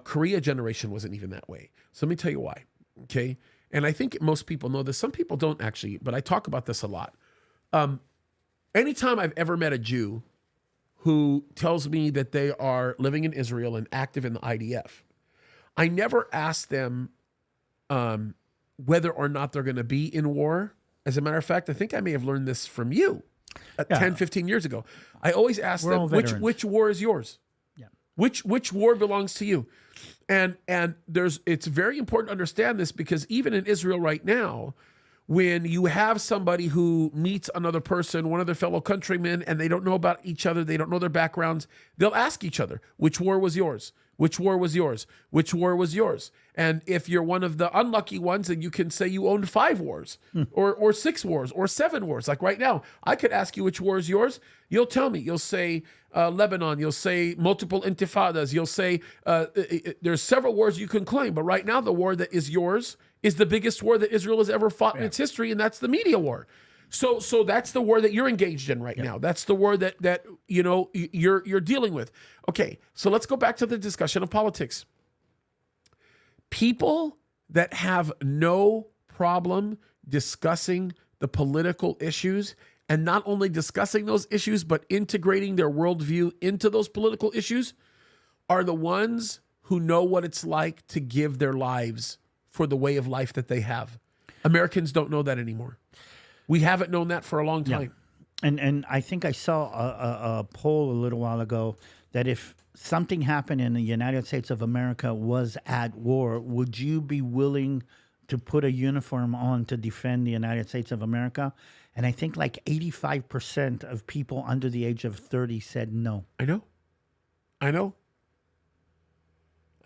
Korea generation wasn't even that way. So let me tell you why. Okay? And I think most people know this. Some people don't actually, but I talk about this a lot. Anytime I've ever met a Jew who tells me that they are living in Israel and active in the IDF, I never ask them whether or not they're going to be in war. As a matter of fact, I think I may have learned this from you 10, 15 years ago. I always ask We're all them, veterans. which war is yours? Yeah. Which war belongs to you? And it's very important to understand this, because even in Israel right now, when you have somebody who meets another person, one of their fellow countrymen, and they don't know about each other, they don't know their backgrounds, they'll ask each other, which war was yours? Which war was yours? Which war was yours? And if you're one of the unlucky ones, then you can say you owned 5 wars or 6 wars or 7 wars. Like right now, I could ask you which war is yours. You'll tell me. You'll say Lebanon. You'll say multiple intifadas. You'll say there's several wars you can claim. But right now, the war that is yours is the biggest war that Israel has ever fought in its history, and that's the media war. So that's the war that you're engaged in right now. That's the war that you're dealing with. Okay, so let's go back to the discussion of politics. People that have no problem discussing the political issues, and not only discussing those issues, but integrating their worldview into those political issues, are the ones who know what it's like to give their lives for the way of life that they have. Americans don't know that anymore. We haven't known that for a long time. And I think I saw a poll a little while ago that if something happened and the United States of America was at war, would you be willing to put a uniform on to defend the United States of America? And I think like 85% of people under the age of 30 said no. I know.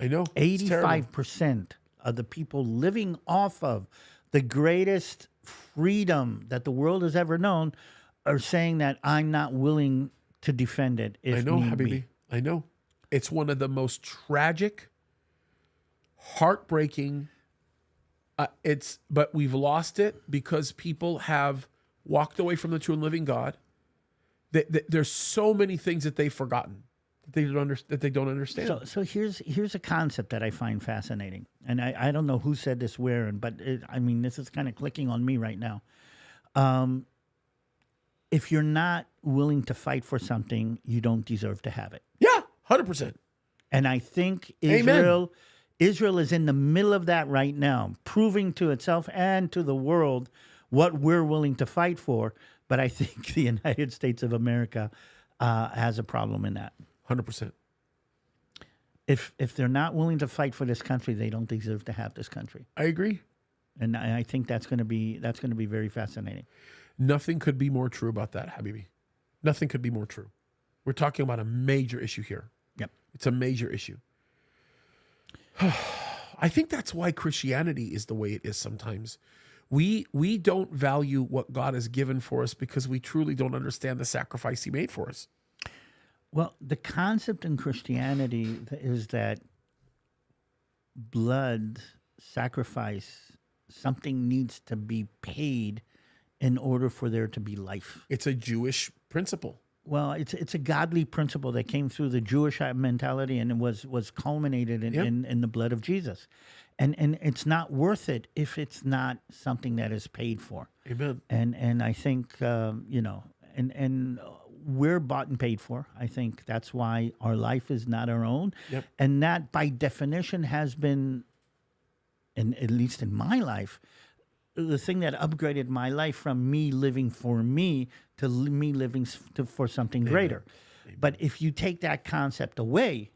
85% of the people living off of the greatest freedom that the world has ever known are saying that I'm not willing to defend it if I know, need Habibi. be. I know. It's one of the most tragic, heartbreaking. But we've lost it because people have walked away from the true and living God. There's so many things that they've forgotten that they don't understand. So here's a concept that I find fascinating, and I don't know who said this where, but this is kind of clicking on me right now. If you're not willing to fight for something, you don't deserve to have it. Yeah, 100%. And I think Amen. Israel is in the middle of that right now, proving to itself and to the world what we're willing to fight for. But I think the United States of America has a problem in that. 100%. If they're not willing to fight for this country, they don't deserve to have this country. I agree. And I think that's going to be very fascinating. Nothing could be more true about that, Habibi. Nothing could be more true. We're talking about a major issue here. Yep. It's a major issue. I think that's why Christianity is the way it is sometimes. We don't value what God has given for us because we truly don't understand the sacrifice he made for us. Well, the concept in Christianity is that blood, sacrifice, something needs to be paid in order for there to be life. It's a Jewish principle. Well, it's a godly principle that came through the Jewish mentality and it was culminated in the blood of Jesus. And it's not worth it if it's not something that is paid for. Amen. And I think, and we're bought and paid for. I think that's why our life is not our own. Yep. And that by definition has been, at least in my life, the thing that upgraded my life from me living for me to me living for something greater. Amen. But if you take that concept away,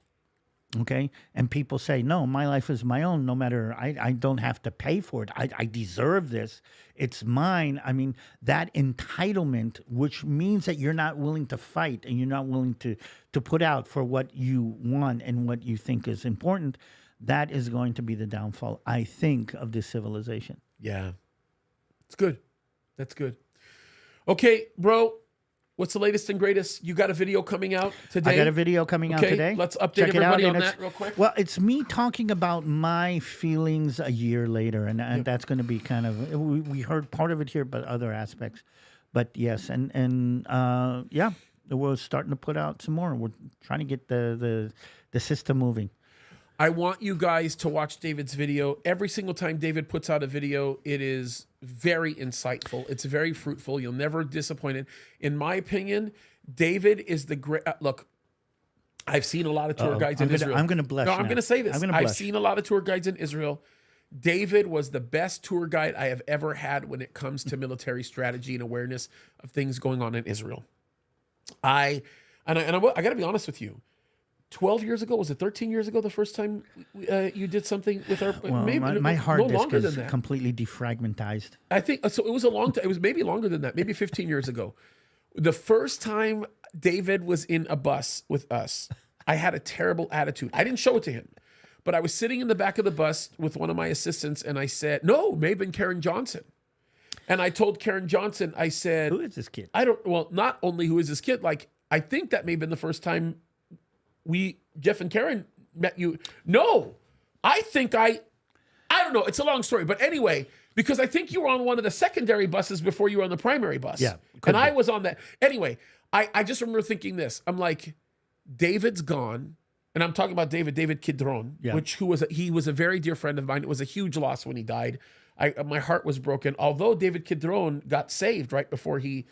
okay, and people say, no, my life is my own, no matter, I don't have to pay for it. I deserve this. It's mine. I mean, that entitlement, which means that you're not willing to fight and you're not willing to put out for what you want and what you think is important, that is going to be the downfall, I think, of this civilization. Yeah. It's good. That's good. Okay, bro. What's the latest and greatest? You got a video coming out today? I got a video coming out today. Let's update Check it out, everybody on and that real quick. Well, it's me talking about my feelings a year later, and that's going to be kind of, we heard part of it here, but other aspects. But yes, and yeah, we're starting to put out some more. We're trying to get the system moving. I want you guys to watch David's video. Every single time David puts out a video, it is very insightful. It's very fruitful. You'll never disappoint it. In my opinion, David is the great. Look, I've seen a lot of tour guides in Israel. I'm going to blush. No, I'm going to say this. I'm gonna I've blush. seen a lot of tour guides in Israel. David was the best tour guide I have ever had when it comes to military strategy and awareness of things going on in Israel. I got to be honest with you. 12 years ago, was it 13 years ago, the first time you did something with our... Well, maybe my hard disk longer is than that. completely defragmentized. I think, so it was a long time. It was maybe longer than that, maybe 15 years ago. The first time David was in a bus with us, I had a terrible attitude. I didn't show it to him, but I was sitting in the back of the bus with one of my assistants, and I said, no, may have been Karen Johnson. And I told Karen Johnson, I said... Who is this kid? Not only who is this kid, like, I think that may have been the first time Jeff and Karen met you. No, I think I don't know. It's a long story, but anyway, because I think you were on one of the secondary buses before you were on the primary bus. Yeah. And I was on that. Anyway, I just remember thinking this. I'm like, David's gone. And I'm talking about David Kidron, he was a very dear friend of mine. It was a huge loss when he died. My heart was broken. Although David Kidron got saved right before he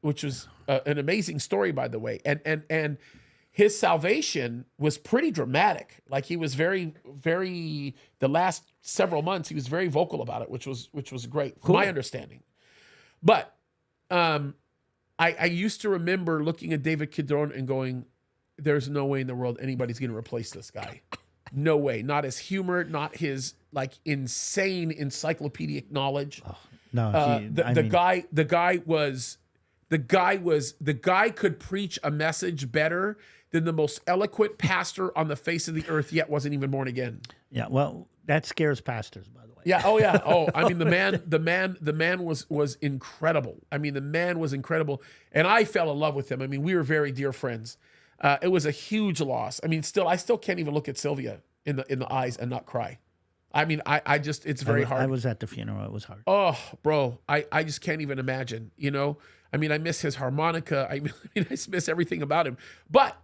which was an amazing story, by the way. And his salvation was pretty dramatic. Like, he was very, very, the last several months, he was very vocal about it, which was great, from my understanding. But I used to remember looking at David Kidron and going, there's no way in the world anybody's going to replace this guy. No way. Not his humor, not his like insane encyclopedic knowledge. Oh, no, the guy could preach a message better than the most eloquent pastor on the face of the earth, yet wasn't even born again. Yeah, well, that scares pastors, by the way. Yeah. Oh, yeah. Oh, I mean, the man was incredible. I mean, the man was incredible, and I fell in love with him. I mean, we were very dear friends. It was a huge loss. I mean, I still can't even look at Sylvia in the eyes and not cry. I mean, I just, it's very hard. I was at the funeral. It was hard. Oh, bro, I just can't even imagine, you know? I mean, I miss his harmonica. I mean, I miss everything about him. But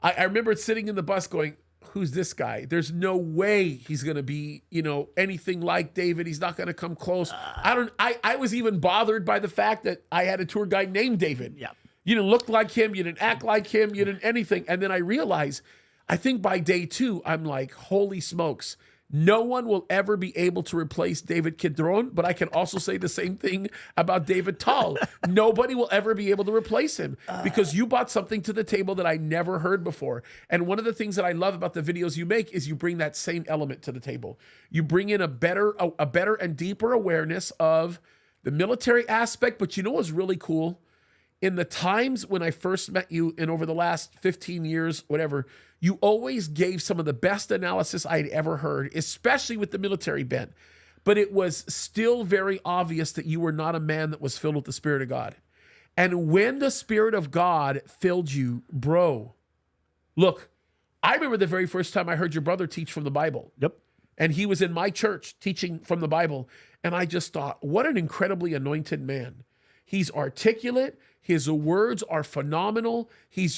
I remember sitting in the bus going, who's this guy? There's no way he's going to be, you know, anything like David. He's not going to come close. I was even bothered by the fact that I had a tour guide named David. Yeah. You didn't look like him. You didn't act like him. You didn't anything. And then I realized, I think by day 2, I'm like, holy smokes. No one will ever be able to replace David Kidron, but I can also say the same thing about David Tal. Nobody will ever be able to replace him because you brought something to the table that I never heard before. And one of the things that I love about the videos you make is you bring that same element to the table. You bring in a better and deeper awareness of the military aspect. But you know what's really cool? In the times when I first met you and over the last 15 years, whatever, you always gave some of the best analysis I had ever heard, especially with the military bent. But it was still very obvious that you were not a man that was filled with the Spirit of God. And when the Spirit of God filled you, bro, look, I remember the very first time I heard your brother teach from the Bible. Yep. And he was in my church teaching from the Bible. And I just thought, what an incredibly anointed man. He's articulate. His words are phenomenal. His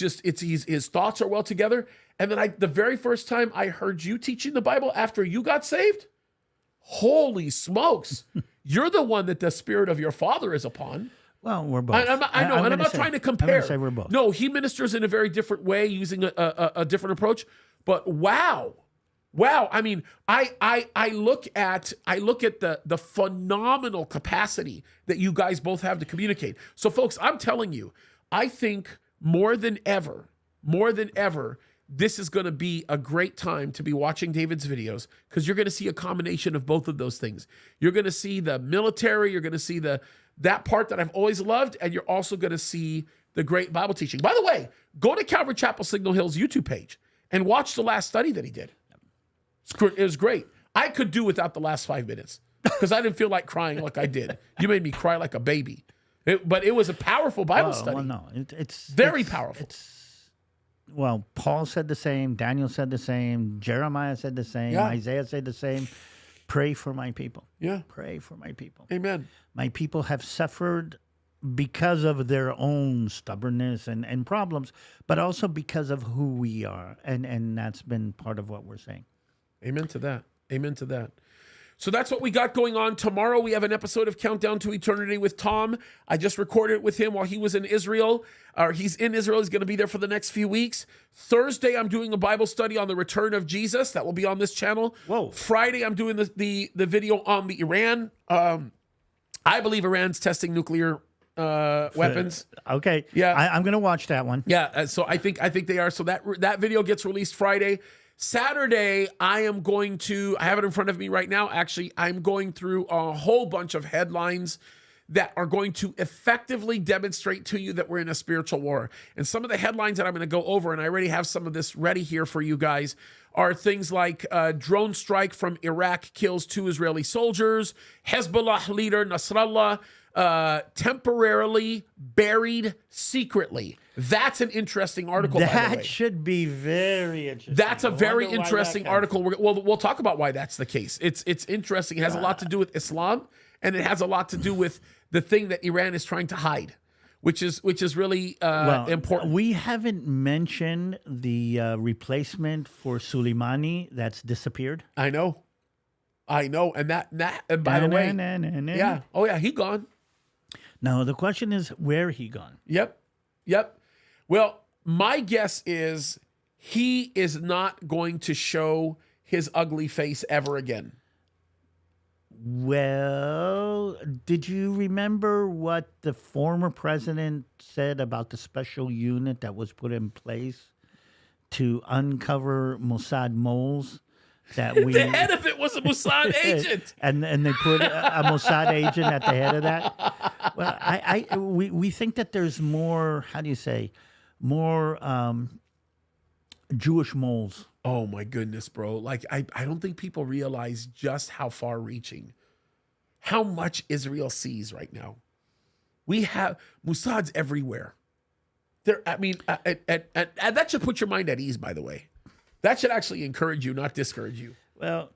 thoughts are well together. And then the very first time I heard you teaching the Bible after you got saved, holy smokes, you're the one that the Spirit of your father is upon. Well, we're both. I know, and I'm not trying to compare. I'm going to say we're both. No, he ministers in a very different way using a different approach. But wow. I mean, I look at the phenomenal capacity that you guys both have to communicate. So folks, I'm telling you, I think more than ever, this is going to be a great time to be watching David's videos because you're going to see a combination of both of those things. You're going to see the military, you're going to see that part that I've always loved, and you're also going to see the great Bible teaching. By the way, go to Calvary Chapel Signal Hill's YouTube page and watch the last study that he did. It was great. I could do without the last 5 minutes because I didn't feel like crying like I did. You made me cry like a baby. But it was a powerful Bible study. Well, no, it's very powerful. Well, Paul said the same. Daniel said the same. Jeremiah said the same. Yeah. Isaiah said the same. Pray for my people. Yeah. Pray for my people. Amen. My people have suffered because of their own stubbornness and problems, but also because of who we are. And that's been part of what we're saying. Amen to that. Amen to that. So that's what we got going on. Tomorrow we have an episode of Countdown to Eternity with Tom. I just recorded it with him while he was in Israel. He's in Israel. He's going to be there for the next few weeks. Thursday, I'm doing a Bible study on the return of Jesus. That will be on this channel. Whoa. Friday, I'm doing the video on the Iran. I believe Iran's testing nuclear weapons. Okay. Yeah. I'm going to watch that one. Yeah. So I think they are. So that video gets released Friday. Saturday, I have it in front of me right now. Actually, I'm going through a whole bunch of headlines that are going to effectively demonstrate to you that we're in a spiritual war. And some of the headlines that I'm going to go over, and I already have some of this ready here for you guys, are things like drone strike from Iraq kills 2 Israeli soldiers, Hezbollah leader Nasrallah temporarily buried secretly. That's an interesting article, by the way. That should be very interesting. That's a very interesting article. We'll talk about why that's the case. It's interesting. It has a lot to do with Islam, and it has a lot to do with the thing that Iran is trying to hide, which is really important. We haven't mentioned the replacement for Soleimani that's disappeared. I know, and by the way, yeah, oh yeah, he gone. Now the question is, where he gone? Yep. Well, my guess is he is not going to show his ugly face ever again. Well, did you remember what the former president said about the special unit that was put in place to uncover Mossad moles? That the head of it was a Mossad agent, and they put a Mossad agent at the head of that. Well, we think that there's more. How do you say? More Jewish moles. Oh my goodness, bro! Like I don't think people realize just how far-reaching, how much Israel sees right now. We have Mossad's everywhere. There, I mean, and that should put your mind at ease. By the way. That should actually encourage you, not discourage you. Well,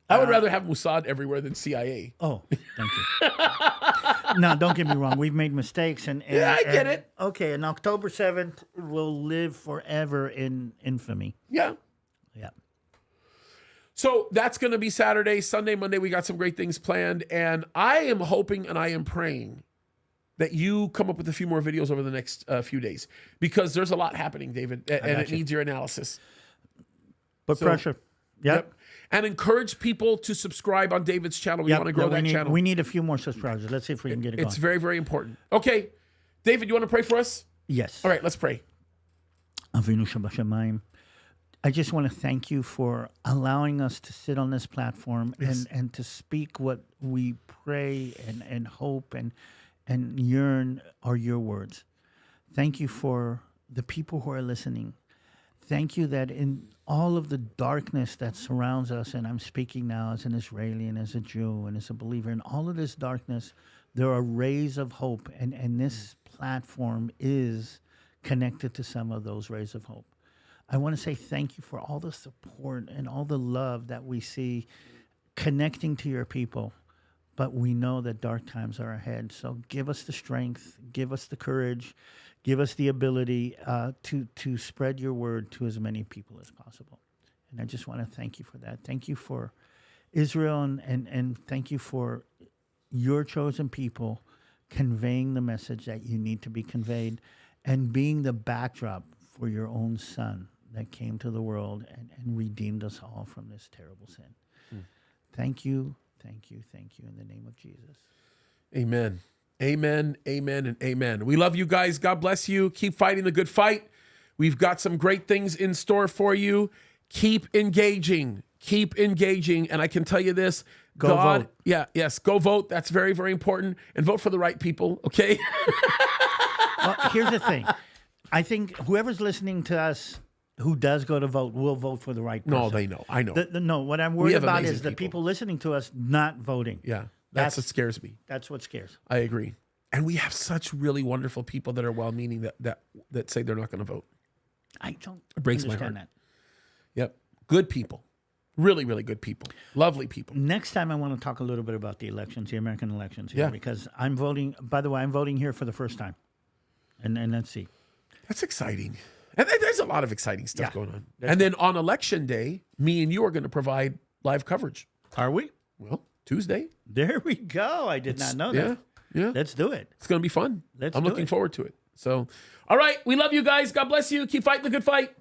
I would rather have Mossad everywhere than CIA. Oh, thank you. No, don't get me wrong. We've made mistakes. And yeah, I get it. Okay, and October 7th will live forever in infamy. Yeah. Yeah. So that's going to be Saturday. Sunday, Monday, we got some great things planned. And I am hoping and I am praying that you come up with a few more videos over the next few days. Because there's a lot happening, David, and it needs your analysis. But pressure. Yep. And encourage people to subscribe on David's channel. We want to grow that channel. We need a few more subscribers. Let's see if we can get it going. It's very, very important. Okay. David, you want to pray for us? Yes. All right, let's pray. Avinu Shabashamayim. I just want to thank you for allowing us to sit on this platform and to speak what we pray and hope and yearn are your words. Thank you for the people who are listening. Thank you that in all of the darkness that surrounds us, and I'm speaking now as an Israeli and as a Jew and as a believer, in all of this darkness, there are rays of hope, and this platform is connected to some of those rays of hope. I want to say thank you for all the support and all the love that we see connecting to your people, but we know that dark times are ahead. So give us the strength, give us the courage, give us the ability to spread your word to as many people as possible. And I just want to thank you for that. Thank you for Israel and thank you for your chosen people conveying the message that you need to be conveyed and being the backdrop for your own son that came to the world and redeemed us all from this terrible sin. Thank you, thank you, thank you in the name of Jesus. Amen. Amen, amen, and amen. We love you guys. God bless you. Keep fighting the good fight. We've got some great things in store for you. Keep engaging. Keep engaging. And I can tell you this. Go vote. Yeah, yes. Go vote. That's very, very important. And vote for the right people, okay? Well, here's the thing. I think whoever's listening to us who does go to vote will vote for the right person. No, they know. I know. No, what I'm worried have about amazing is the people. people listening to us not voting. Yeah, that's what scares me. That's what scares. I agree. And we have such really wonderful people that are well-meaning that say they're not going to vote. I don't breaks my understand heart. that. Yep. Good people. Really, really good people. Lovely people. Next time, I want to talk a little bit about the elections, the American elections here, Yeah. because I'm voting. By the way, I'm voting here for the first time, and let's see. That's exciting. And there's a lot of exciting stuff Yeah. going on. And then on election day, me and you are going to provide live coverage. Are we? Well, Tuesday. There we go. I did not know that. Yeah. Let's do it. It's going to be fun. Let's I'm do looking it. forward to it. So, all right. We love you guys. God bless you. Keep fighting the good fight.